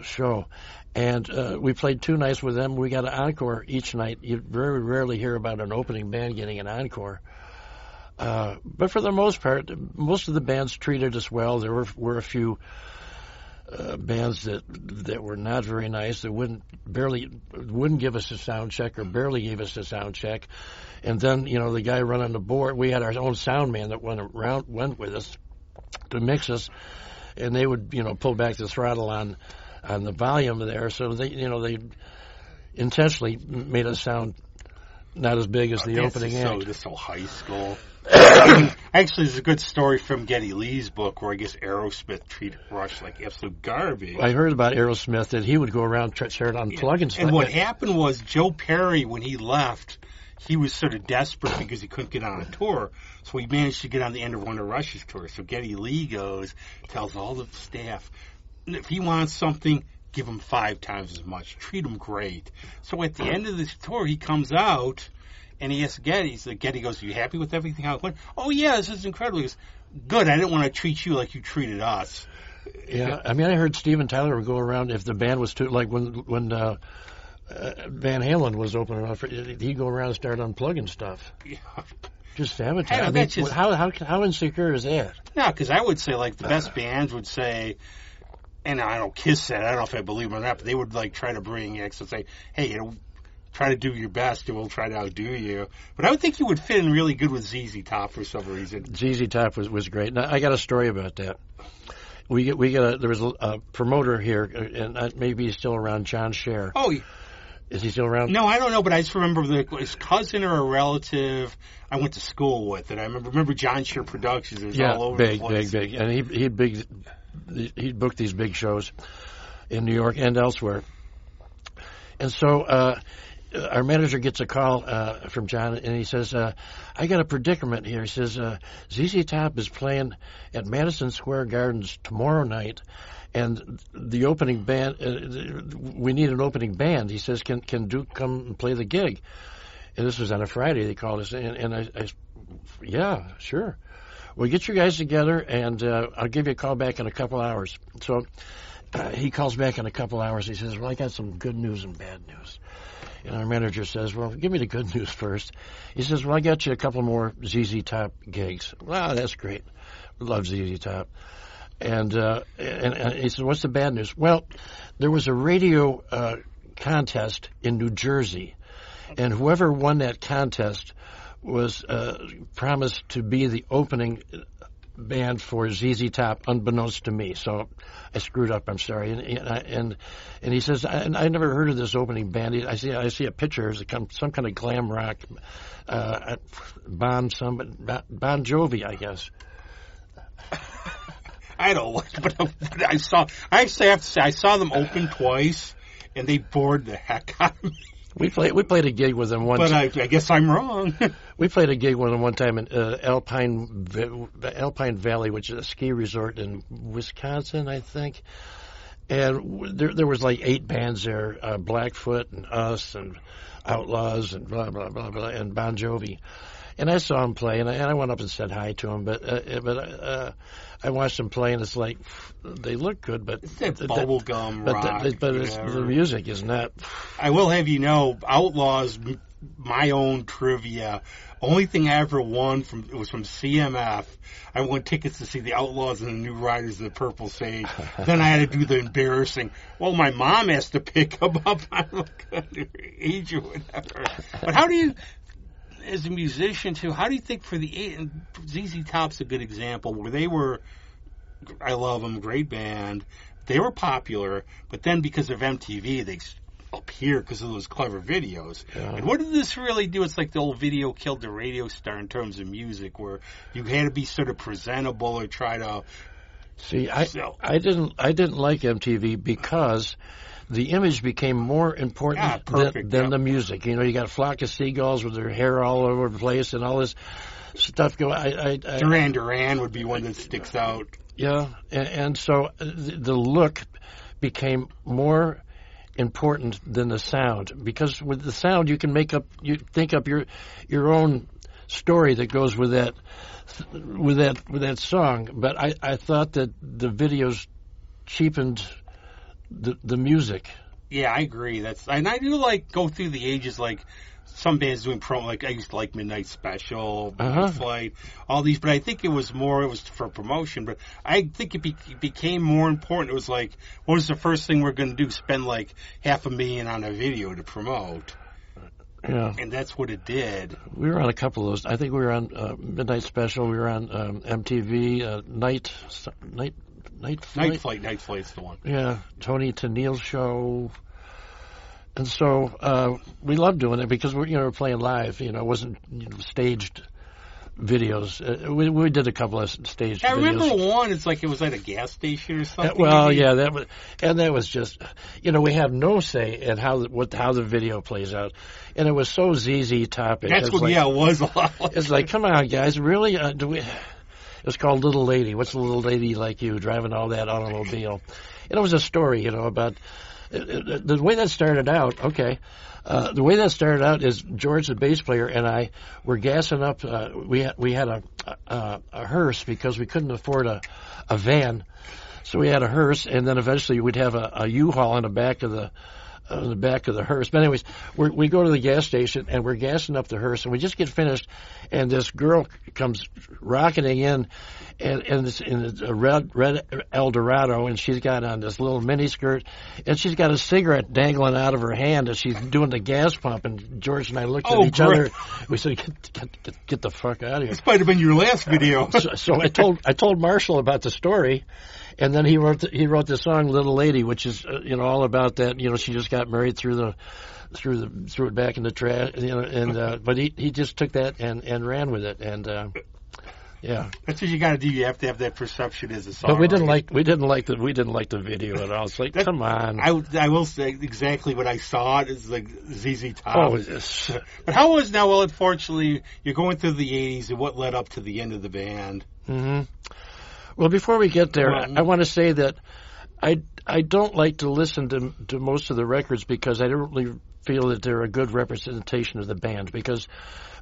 show. And we played 2 nights with them. We got an encore each night. You very rarely hear about an opening band getting an encore. But for the most part, most of the bands treated us well. There were a few bands that were not very nice, that wouldn't give us a sound check or barely gave us a sound check. And then, the guy running the board, we had our own sound man that went with us to mix us, and they would, pull back the throttle on the volume there, so they intentionally made us sound not as big as the opening act. This so high school. Actually, there's a good story from Geddy Lee's book where I guess Aerosmith treated Rush like absolute garbage. I heard about Aerosmith that he would go around trying to unplug and stuff. And what happened was Joe Perry, when he left, he was sort of desperate because he couldn't get on a tour. So he managed to get on the end of one of Rush's tours. So Geddy Lee tells all the staff, if he wants something, give him 5 times as much. Treat him great. So at the end of this tour, he comes out and he asks Geddy. Geddy goes, "Are you happy with everything how it went?" "Oh yeah, this is incredible." He goes, "Good. I didn't want to treat you like you treated us." Yeah, I mean, I heard Steven Tyler would go around if the band was too, like when Van Halen was opening up, he'd go around and start unplugging stuff. Yeah. Just sabotage. I mean, how insecure is that? No, because I would say like the best bands would say. And I don't Kiss that. I don't know if I believe them or not, but they would like try to bring acts and say, "Hey, try to do your best, and we'll try to outdo you." But I would think you would fit in really good with ZZ Top for some reason. ZZ Top was great. Now, I got a story about that. There was a promoter here, and maybe he's still around, John Scher. Oh, is he still around? No, I don't know, but I just remember his cousin or a relative I went to school with, and I remember John Scher Productions. It was all over the place. Big, and he'd book these big shows in New York and elsewhere. And so our manager gets a call from John, and he says, "I got a predicament here." He says, "ZZ Top is playing at Madison Square Gardens tomorrow night, and the opening band, we need an opening band." He says, "Can Duke come and play the gig?" And this was on a Friday. They called us, and I yeah, sure. Well, get your guys together, and I'll give you a call back in a couple hours. So he calls back in a couple hours. He says, "Well, I got some good news and bad news." And our manager says, "Well, give me the good news first." He says, "Well, I got you a couple more ZZ Top gigs." "Wow, that's great. Love ZZ Top." And he said, "What's the bad news?" "Well, there was a radio contest in New Jersey, and whoever won that contest was promised to be the opening band for ZZ Top, unbeknownst to me. So I screwed up. I'm sorry. And he says, I never heard of this opening band. I see a picture. It's some kind of glam rock, Bon Jovi, I guess. I don't like, but I have to say, I saw them open twice, and they bored the heck out of me. We played a gig with them one time. But I guess I'm wrong. We played a gig with them one time in Alpine Valley, which is a ski resort in Wisconsin, I think. And there was like 8 bands there, Blackfoot and us and Outlaws and blah, blah, blah, blah, and Bon Jovi. And I saw them play, and I went up and said hi to them. But I watched them play, and it's like they look good, but it's that bubblegum rock. But the music is not. I will have you know, Outlaws. My own trivia. Only thing I ever won was from CMF. I won tickets to see the Outlaws and the New Riders of the Purple Sage. Then I had to do the embarrassing. Well, my mom has to pick them up. I don't know age or whatever. But how do you? As a musician, too, how do you think for the ZZ Top's a good example where they were, I love them, great band, they were popular, but then because of MTV, they up here because of those clever videos. Yeah. And what did this really do? It's like the old video killed the radio star in terms of music, where you had to be sort of presentable or try to. See, I didn't like MTV because the image became more important than the music. You know, you got a flock of seagulls with their hair all over the place and all this stuff going. Duran Duran would be one that sticks out. Yeah, and so the look became more important than the sound, because with the sound you think up your own story that goes with that song. But I thought that the videos cheapened the music. Yeah, I agree. And I do like go through the ages, like some bands doing promo. Like I used to like Midnight Special, Flight, all these. But I think it was for promotion. But I think it became more important. It was like, what was the first thing we're going to do? Spend like $500,000 on a video to promote. Yeah, and that's what it did. We were on a couple of those. I think we were on Midnight Special. We were on MTV Night Flight's the one. Yeah, Tony Tennille's show. And so we loved doing it because we're playing live. You know, it wasn't staged videos. We did a couple of staged videos. I remember one. It's like it was at a gas station or something. Well, yeah, that was just. You know, we have no say in how the video plays out, and it was so ZZ Top. That's what. It was a lot. It's like, come on, guys, really? Do we? It was called Little Lady. What's a little lady like you driving all that automobile? And it was a story, about the way that started out. Okay, the way that started out is George, the bass player, and I were gassing up. We had a hearse because we couldn't afford a van, so we had a hearse, and then eventually we'd have a U-Haul in the back of the hearse. But anyways, we go to the gas station and we're gassing up the hearse, and we just get finished, and this girl comes rocketing in, and it's in a red Eldorado, and she's got on this little mini skirt, and she's got a cigarette dangling out of her hand, and she's doing the gas pump. And George and I looked at each other. We said, "Get the fuck out of here." This might have been your last video. So I told Marshall about the story. And then he wrote the song "Little Lady," which is all about that. She just got married, threw it back in the trash. But he just took that and ran with it. And yeah, that's what you got to do. You have to have that perception as a songwriter. But we didn't like the video at all. It's like, come on. I will say exactly what I saw. It is like ZZ Top. Oh, yes. But how was now? Well, unfortunately, you're going through the '80s, and what led up to the end of the band? Mm-hmm. Well, before we get there, I want to say that I don't like to listen to most of the records because I don't really feel that they're a good representation of the band. Because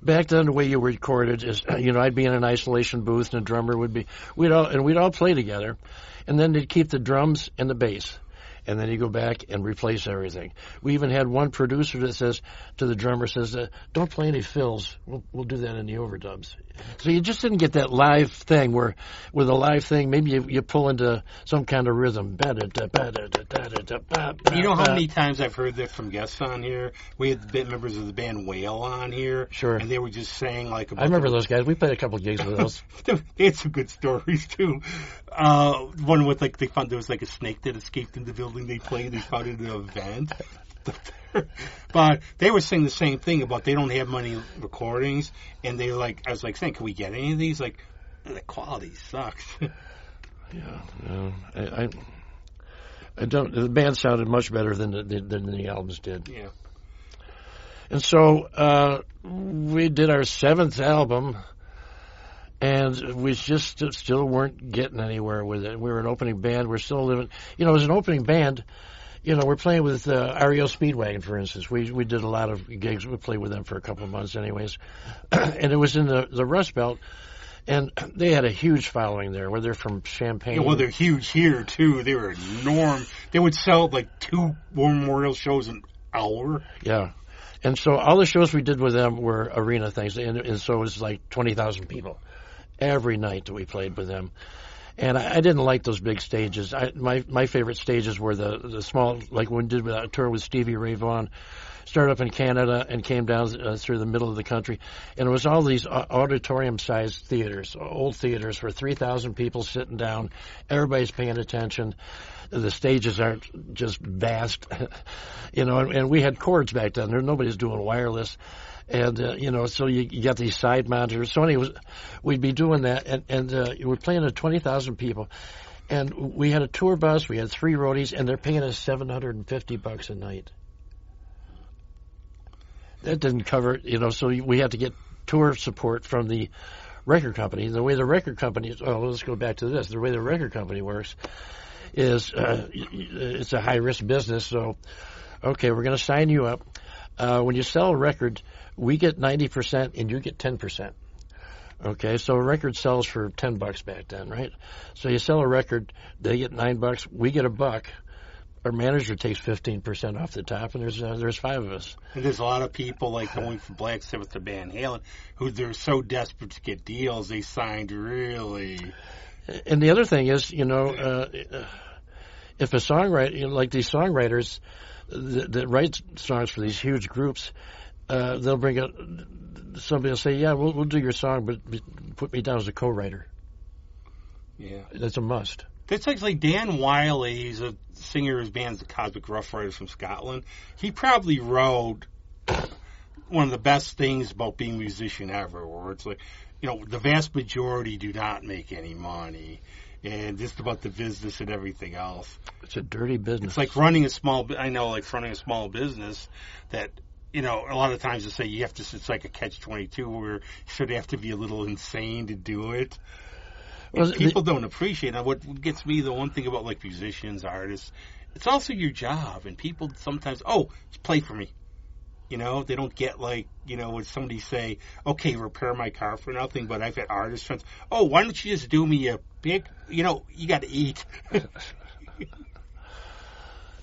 back then, the way you recorded is, I'd be in an isolation booth and a drummer would be, we'd all play together, and then they'd keep the drums and the bass, and then you go back and replace everything. We even had one producer that says to the drummer, says, don't play any fills. We'll do that in the overdubs. So you just didn't get that live thing where with a live thing, maybe you pull into some kind of rhythm. You know how many times I've heard that from guests on here? We had the members of the band Whale on here. Sure. And they were just saying, like, about I remember those guys. We played a couple of gigs with those. They had some good stories, too. One with, like, they found there was, like, a snake that escaped in the building they played. They found it in an event. But they were saying the same thing about they don't have many recordings. And they, like, I was, like, saying, can we get any of these? Like, the quality sucks. Yeah, no, I don't. The band sounded much better than the albums did. Yeah. And so we did our 7th album, and we just still weren't getting anywhere with it. We were an opening band. We're still living. As an opening band, we're playing with REO Speedwagon, for instance. We did a lot of gigs. We played with them for a couple of months, anyways. And it was in the Rust Belt. And they had a huge following there, where they're from Champaign. Yeah, well, they're huge here, too. They were enormous. They would sell, like, 2 War Memorial shows an hour. Yeah. And so all the shows we did with them were arena things. And so it was like 20,000 people every night that we played with them. And I didn't like those big stages. My favorite stages were the small, like when we did a tour with Stevie Ray Vaughan. Started up in Canada and came down through the middle of the country. And it was all these auditorium-sized theaters, old theaters for 3,000 people sitting down. Everybody's paying attention. The stages aren't just vast, and we had cords back then. Nobody's doing wireless. And, so you got these side monitors. So anyway, we'd be doing that, and we're playing to 20,000 people. And we had a tour bus. We had 3 roadies, and they're paying us $750 a night. That didn't cover it, so we had to get tour support from the record company. The way the record company, let's go back to this. The way the record company works is it's a high-risk business. So, okay, we're going to sign you up. When you sell a record, we get 90% and you get 10%. Okay, so a record sells for $10 back then, right? So you sell a record, they get $9, we get $1. Our manager takes 15% off the top, and there's 5 of us. And there's a lot of people like going from Black Sabbath to Van Halen who they're so desperate to get deals they signed really. And the other thing is, if a songwriter, like these songwriters that write songs for these huge groups, they'll bring up somebody will say, "Yeah, we'll do your song, but put me down as a co-writer." Yeah, that's a must. That's actually Dan Wiley. He's a singer. His band's the Cosmic Rough Riders from Scotland. He probably wrote one of the best things about being a musician ever, where it's like, the vast majority do not make any money, and just about the business and everything else. It's a dirty business. It's like running a small business that, a lot of times they say you have to, it's like a catch-22 where you sort of have to be a little insane to do it. Well, people don't appreciate it. What gets me, the one thing about like musicians, artists, it's also your job. And people sometimes, play for me. They don't get like, when somebody say, okay, repair my car for nothing. But I've had artist friends, why don't you just do me a big, you got to eat.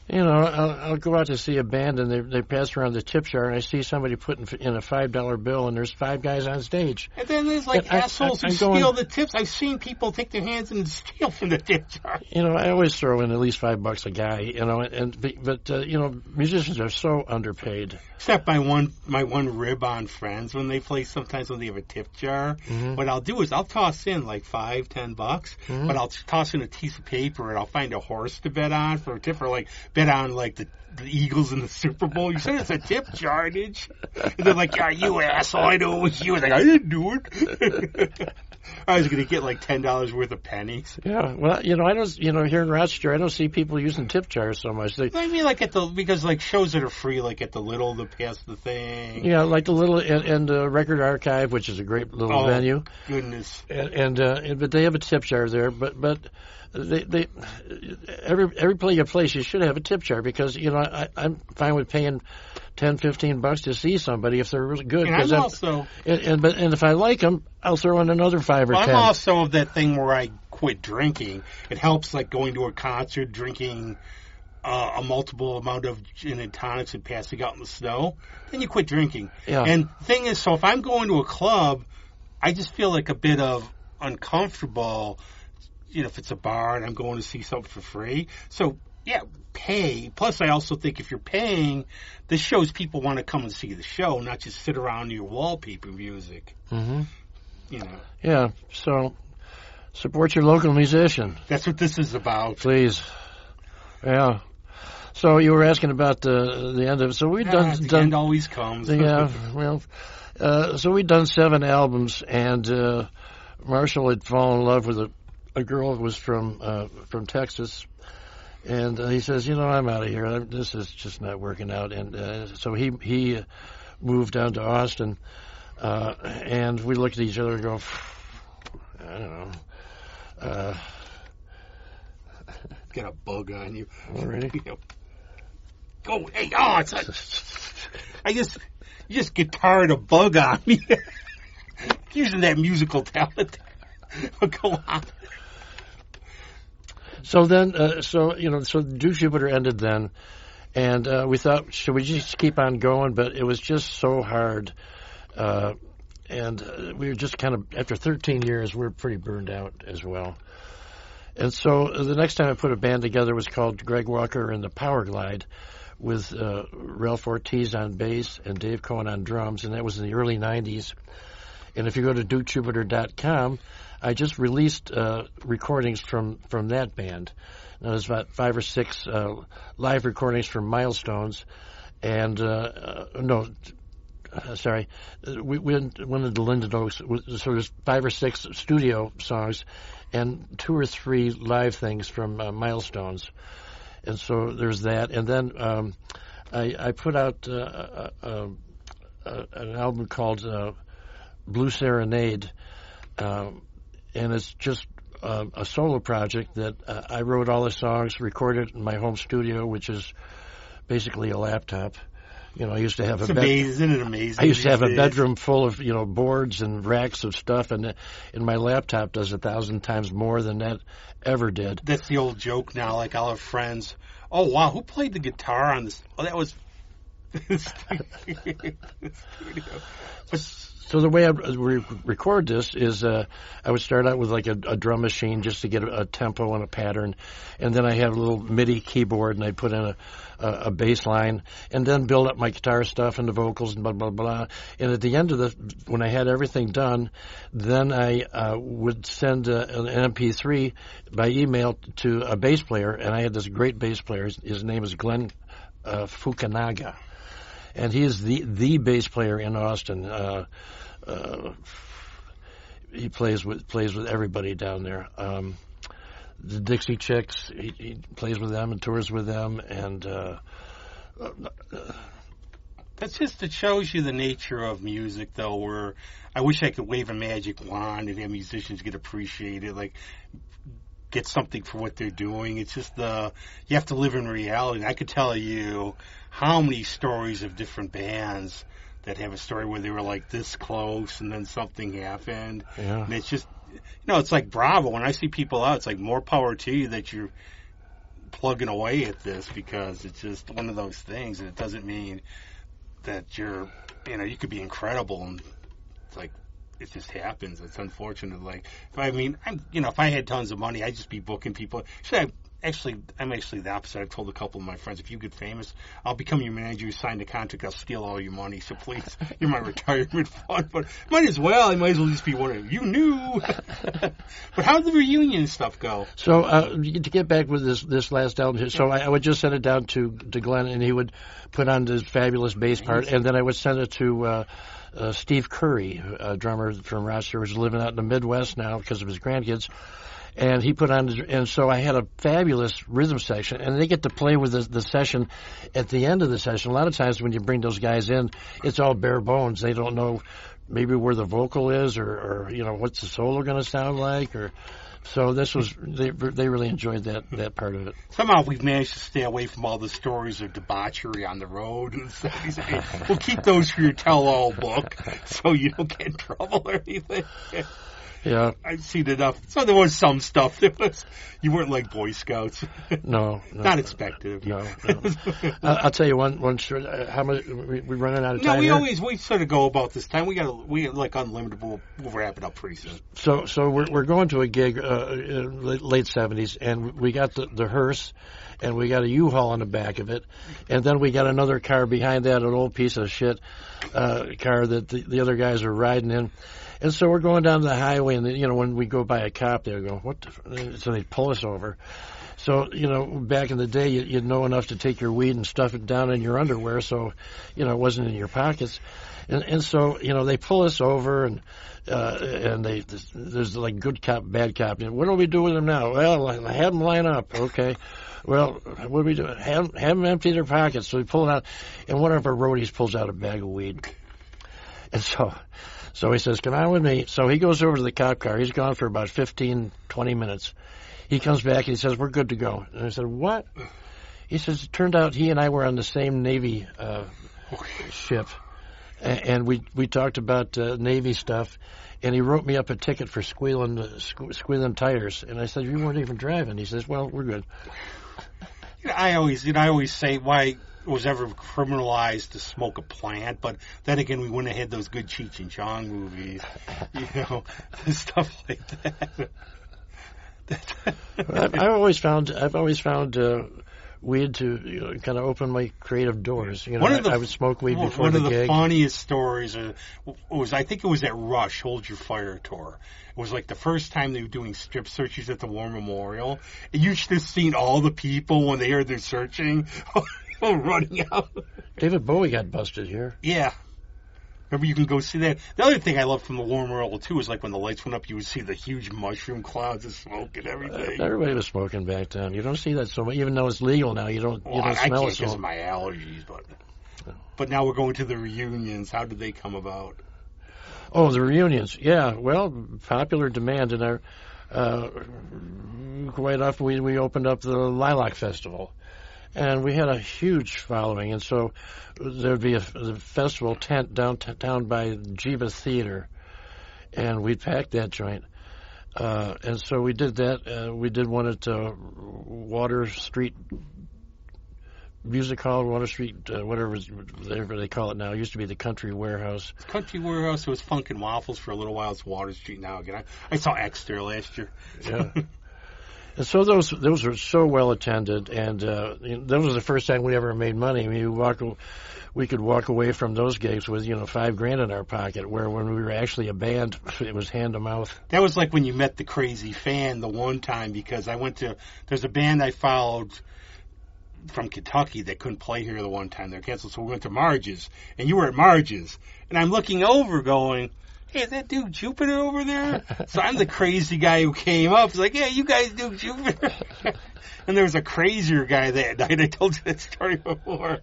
I'll go out to see a band and they pass around the tip jar and I see somebody putting in a $5 bill and there's 5 guys on stage. And then there's like assholes who steal the tips. I've seen people take their hands and steal from the tip jar. I always throw in at least $5 a guy. But musicians are so underpaid. Except my one rib-on friends when they play. Sometimes when they have a tip jar, what I'll do is I'll toss in like $5-10, but I'll toss in a piece of paper and I'll find a horse to bet on for a tip, or like bet on like the Eagles in the Super Bowl. You said it's a tip jar, did you? And they're like, yeah, you asshole, I know it was you. I was like, I didn't do it. I was going to get like $10 worth of pennies. Yeah, well, I don't, here in Rochester, I don't see people using tip jars so much. I mean, like because like shows that are free, like at the Little, the past the thing. Yeah, like the Little and the Record Archive, which is a great little venue. Goodness. But they have a tip jar there, but they every place you should have a tip jar because I'm fine with paying $10-15 to see somebody if they're really good. And I'm also and if I like them, I'll throw in another 5 or 10. I'm also of that thing where I quit drinking. It helps like going to a concert, drinking a multiple amount of gin and tonics and passing out in the snow, then you quit drinking. Yeah. And the thing is, so if I'm going to a club, I just feel like a bit of uncomfortable, if it's a bar and I'm going to see something for free. So, yeah, pay. Plus, I also think if you're paying, this shows people want to come and see the show, not just sit around your wallpaper music. Mm-hmm. Yeah, so support your local musician. That's what this is about. Please. Yeah. So you were asking about the end of it. So we've done... The end always comes. Yeah, well... so we'd done 7 albums, and Marshall had fallen in love with a girl who was from Texas, and he says, I'm out of here. This is just not working out. And so he moved down to Austin, and we looked at each other and go, I don't know. Get a bug on you. Already? Go, hey, you just guitared a bug on me. Using that musical talent. Go on. So then, so Do Jupiter ended then, and we thought, should we just keep on going? But it was just so hard, and we were just kind of, after 13 years, we were pretty burned out as well. And so the next time I put a band together was called Greg Walker and the Power Glide, with Ralph Ortiz on bass and Dave Cohen on drums, and that was in the early 90s. And if you go to DukeJupiter.com, I just released recordings from that band. Now, there's about 5 or 6 live recordings from Milestones, and we went to Linden Oaks, so there's 5 or 6 studio songs and 2 or 3 live things from Milestones. And so there's that. And then I put out an album called Blue Serenade, and it's just a solo project that I wrote all the songs, recorded in my home studio, which is basically a laptop. I used to have Isn't it amazing? I used to have a bedroom full of boards and racks of stuff, and my laptop does 1,000 times more than that ever did. That's the old joke now. Like, I'll have friends. Oh wow, who played the guitar on this? Oh, that was. So the way I record this is I would start out with like a drum machine just to get a tempo and a pattern, and then I have a little MIDI keyboard, and I put in a bass line, and then build up my guitar stuff and the vocals and blah, blah, blah. And at the end of when I had everything done, then I would send an MP3 by email to a bass player, and I had this great bass player. His name is Glenn Fukunaga. And he is the bass player in Austin. He plays with everybody down there. The Dixie Chicks, he plays with them and tours with them, and that's just, it shows you the nature of music, though. Where I wish I could wave a magic wand and have musicians get appreciated, like get something for what they're doing. It's just you have to live in reality. And I could tell you how many stories of different bands that have a story where they were like this close and then something happened. Yeah. And it's just, it's like Bravo. When I see people out, it's like more power to you that you're plugging away at this, because it's just one of those things, and it doesn't mean that you could be incredible, and it's like, it just happens. It's unfortunate. Like, if I had tons of money, I'd just be booking people. I'm actually the opposite. I've told a couple of my friends, if you get famous, I'll become your manager. You sign the contract, I'll steal all your money. So please, you're my retirement fund. But I might as well just be one of you. Knew. But how did the reunion stuff go? So to get back with this last album, so I would just send it down to Glenn, and he would put on this fabulous bass part, and then I would send it to Steve Curry, a drummer from Rochester, who's living out in the Midwest now because of his grandkids. And he put on, and so I had a fabulous rhythm section, and they get to play with the session at the end of the session. A lot of times when you bring those guys in, it's all bare bones. They don't know maybe where the vocal is, or what's the solo going to sound like, or so this was, they really enjoyed that part of it. Somehow we've managed to stay away from all the stories of debauchery on the road and stuff. We'll keep those for your tell-all book so you don't get in trouble or anything. Yeah. I've seen enough. So there was some stuff. You weren't like Boy Scouts. No. Not expected of you. No. I'll tell you one short. How much we running out of time? No, here? we sort of go about this time. We like unlimited. We'll wrap it up pretty soon. So we're going to a gig late 70s, and we got the hearse, and we got a U-Haul on the back of it, and then we got another car behind that, an old piece of shit car that the other guys are riding in. And so we're going down the highway, and when we go by a cop, they go, "What?" So they pull us over. So back in the day, you'd know enough to take your weed and stuff it down in your underwear, so it wasn't in your pockets. And so they pull us over, and there's like good cop, bad cop. And what do we do with them now? Well, I have them line up. Okay. Well, what do we do? Have them empty their pockets. So we pull it out, and one of our roadies pulls out a bag of weed. And so he says, "Come on with me." So he goes over to the cop car. He's gone for about 15, 20 minutes. He comes back and he says, "We're good to go." And I said, "What?" He says, "It turned out he and I were on the same Navy ship. And we talked about Navy stuff. And he wrote me up a ticket for squealing tires. And I said, "You weren't even driving." He says, "Well, we're good." I always say, why was ever criminalized to smoke a plant? But then again, we wouldn't have had those good Cheech and Chong movies, stuff like that. I've always found weed to kind of open my creative doors. I would smoke weed before the gig. One of the funniest stories was, I think it was at Rush, Hold Your Fire tour. It was like the first time they were doing strip searches at the War Memorial. And you should have seen all the people when they heard they're searching running out. David Bowie got busted here. Yeah. Remember, you can go see that. The other thing I love from the War Memorial, too, is like when the lights went up, you would see the huge mushroom clouds of smoke and everything. Everybody was smoking back then. You don't see that so much. Even though it's legal now, you don't smell it. I can't because of my allergies, but now we're going to the reunions. How did they come about? Oh, the reunions. Yeah, well, popular demand in our... quite often we opened up the Lilac Festival. And we had a huge following, and so there would be a festival tent down by Jiva Theater, and we'd pack that joint. And so we did that. We did one at Water Street Music Hall, Water Street, whatever they call it now. It used to be the Country Warehouse. Country Warehouse. It was Funk and Waffles for a little while. It's Water Street now again. I saw X there last year. Yeah. And so those were so well attended, and that was the first time we ever made money. I mean, we could walk away from those gigs with $5,000 in our pocket, where when we were actually a band, it was hand to mouth. That was like when you met the Crazy Fan the one time, because there's a band I followed from Kentucky that couldn't play here the one time. They're canceled, so we went to Marge's, and you were at Marge's, and I'm looking over going, "Hey, is that dude Jupiter over there?" So I'm the crazy guy who came up. He's like, "Yeah, you guys do Jupiter." And there was a crazier guy that night. I told you that story before.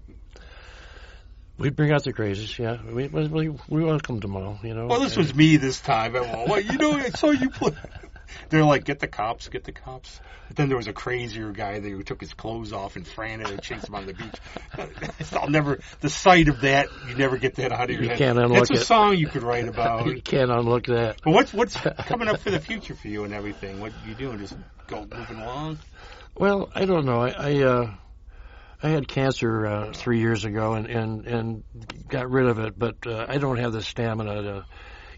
We bring out the crazies, yeah. We welcomed them all, Well, this was me this time. I saw you play. They're like, "Get the cops, get the cops." But then there was a crazier guy there who took his clothes off and frantic and chased him on the beach. The sight of that, you never get that out of your head. Can't unlook That's a song you could write about. You can't unlook that. But what's coming up for the future for you and everything? What are you doing? Just moving along? Well, I don't know. I had cancer 3 years ago and got rid of it, but I don't have the stamina to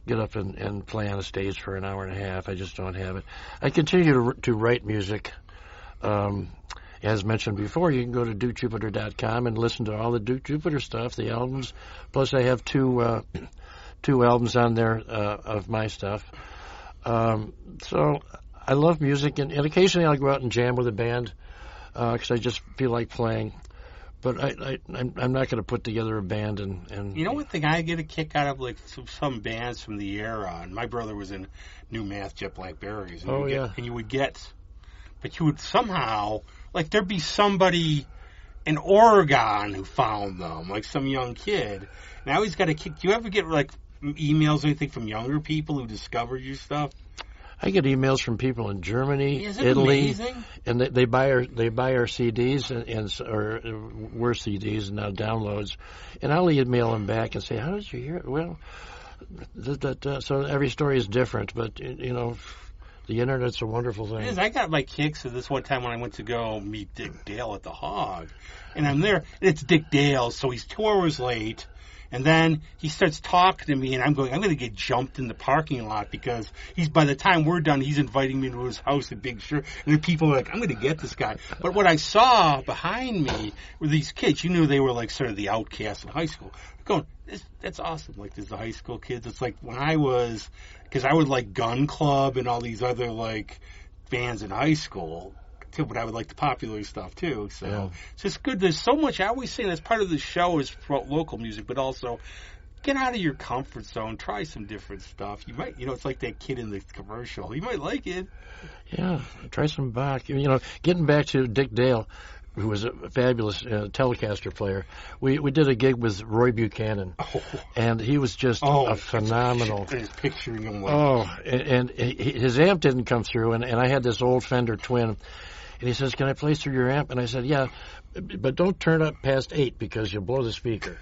get up and play on a stage for an hour and a half. I just don't have it. I continue to write music. As mentioned before, you can go to DukeJupiter.com and listen to all the Duke Jupiter stuff, the albums. Plus, I have two albums on there of my stuff. So I love music, and occasionally I'll go out and jam with a band because I just feel like playing. But I'm not going to put together a band and. You know, one thing I get a kick out of, like some bands from the era, and my brother was in New Math, Jet Black Berries. And you would get, but you would somehow, like, there'd be somebody in Oregon who found them, like some young kid. And I always got a kick. Do you ever get, like, emails or anything from younger people who discovered your stuff? I get emails from people in Germany, Isn't Italy, amazing? And they buy our CDs or were CDs and now downloads, and I'll email them back and say, "How did you hear it?" Well, So every story is different, but the internet's a wonderful thing. It is. I got my kicks of this one time when I went to go meet Dick Dale at the Hog, and I'm there. And it's Dick Dale, so he's 2 hours late. And then he starts talking to me, and I'm going to get jumped in the parking lot because by the time we're done, he's inviting me to his house at Big Sur. And the people are like, I'm going to get this guy. But what I saw behind me were these kids. You knew they were like sort of the outcasts in high school. I'm going, that's awesome. Like, there's the high school kids. It's like when because I would like Gun Club and all these other like bands in high school. Too, but I would like the popular stuff too. So It's just good. There's so much. I always say that's part of the show is local music, but also get out of your comfort zone. Try some different stuff. You might, it's like that kid in the commercial. You might like it. Yeah, try some Bach. Getting back to Dick Dale, who was a fabulous Telecaster player. We did a gig with Roy Buchanan, and he was just a phenomenal. I was picturing him. Like, his amp didn't come through, and I had this old Fender Twin. And he says, can I play through your amp? And I said, yeah, but don't turn up past 8 because you'll blow the speaker.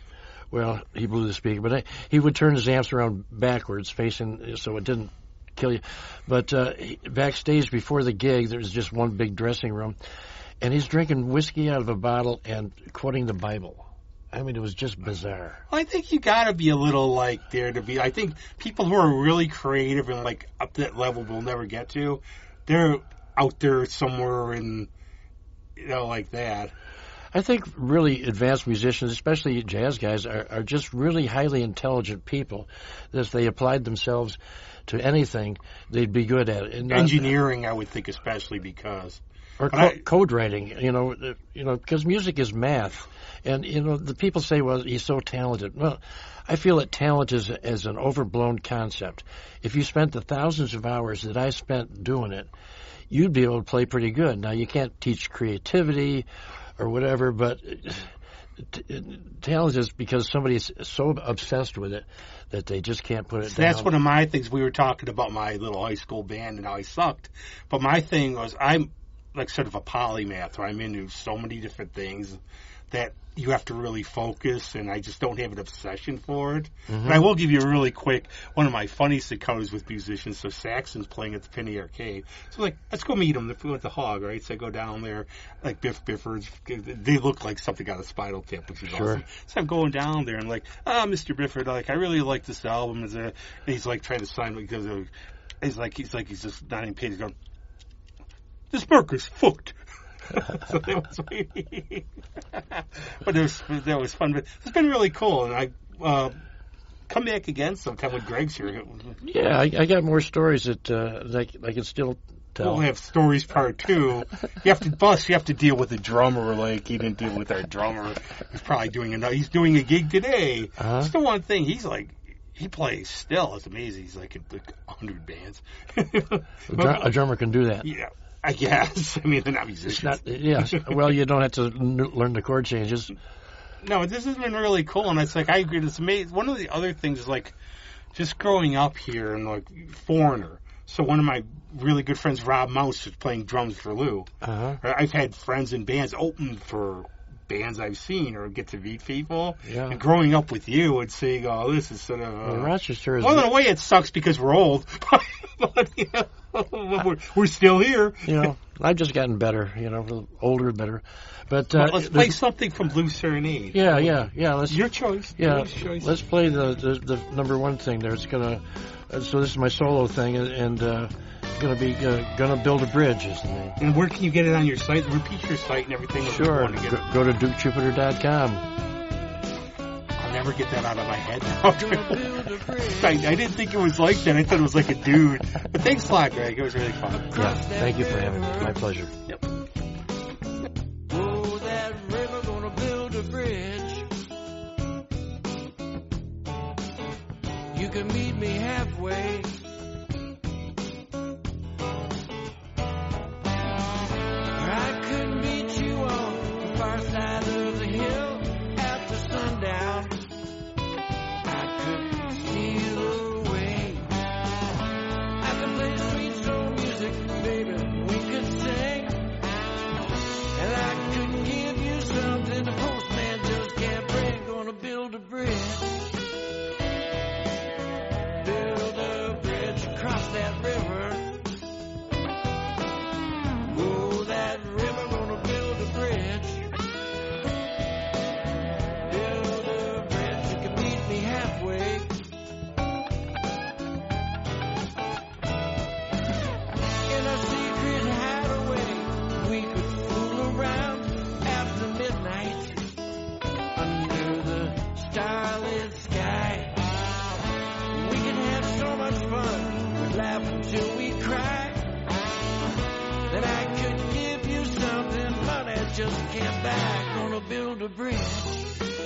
Well, he blew the speaker, but he would turn his amps around backwards, facing, so it didn't kill you. But backstage before the gig, there was just one big dressing room, and he's drinking whiskey out of a bottle and quoting the Bible. I mean, it was just bizarre. I think you got to be a little like there to be. I think people who are really creative and like up to that level we'll never get to, they're out there somewhere in, like that. I think really advanced musicians, especially jazz guys, are just really highly intelligent people. That if they applied themselves to anything, they'd be good at it. And engineering, I would think, especially because. Or code writing, because music is math. And, the people say, well, he's so talented. Well, I feel that talent is an overblown concept. If you spent the thousands of hours that I spent doing it, you'd be able to play pretty good. Now, you can't teach creativity or whatever, but talent is because somebody's so obsessed with it that they just can't put it down. That's one of my things. We were talking about my little high school band and how I sucked. But my thing was I'm like sort of a polymath where I'm into so many different things that you have to really focus, and I just don't have an obsession for it. Mm-hmm. But I will give you a really quick, one of my funniest encounters with musicians. So Saxon's playing at the Penny Arcade. So let's go meet him. They're at the Hog, right? So I go down there, like Biff Bifford. They look like something out of Spinal Tap, which is awesome. So I'm going down there and like, Mr. Bifford, I really like this album. And he's like trying to sign me because he's just not even paid. He's going, this marker's fucked. So that was weird. But that was fun. But it's been really cool, and I come back again sometime when Greg's here. Yeah, I got more stories that I can still tell. We'll have stories part 2. You have to deal with the drummer like he didn't deal with our drummer. He's probably he's doing a gig today. Uh-huh. Just the one thing, he's like, he plays still. It's amazing. He's like in 100 bands. A drummer can do that. Yeah. I guess. I mean, they're not musicians. Well, you don't have to learn the chord changes. No, this has been really cool, and it's like I agree. It's amazing. One of the other things is like just growing up here and like Foreigner. So one of my really good friends, Rob Mouse, is playing drums for Lou. Uh-huh. I've had friends in bands open for bands I've seen or get to meet people. Yeah. And growing up with you and seeing, this is sort of... Rochester is... Well, in a way, it sucks because we're old. But, we're still here. I've just gotten better, older, better. But let's play something from Blue Serenade. Yeah. Your choice. Yeah, choice. Let's play the number one thing there. It's gonna... so this is my solo thing, and going to be Gonna Build a Bridge is the name. And where can you get it on your site? Repeat your site and everything. Sure. Go to DukeJupiter.com. I'll never get that out of my head now. I didn't think it was like that. I thought it was like a dude. But thanks a lot, Greg. It was really fun. Yeah, thank you for having me. My pleasure. Yep. Oh, that river gonna build a bridge. You can meet me halfway. I could meet you on the far side of the hill after sundown. I could steal away. I could play sweet soul music, baby, we could sing. And I could give you something the postman just can't bring. Gonna build a bridge. back, gonna build a bridge.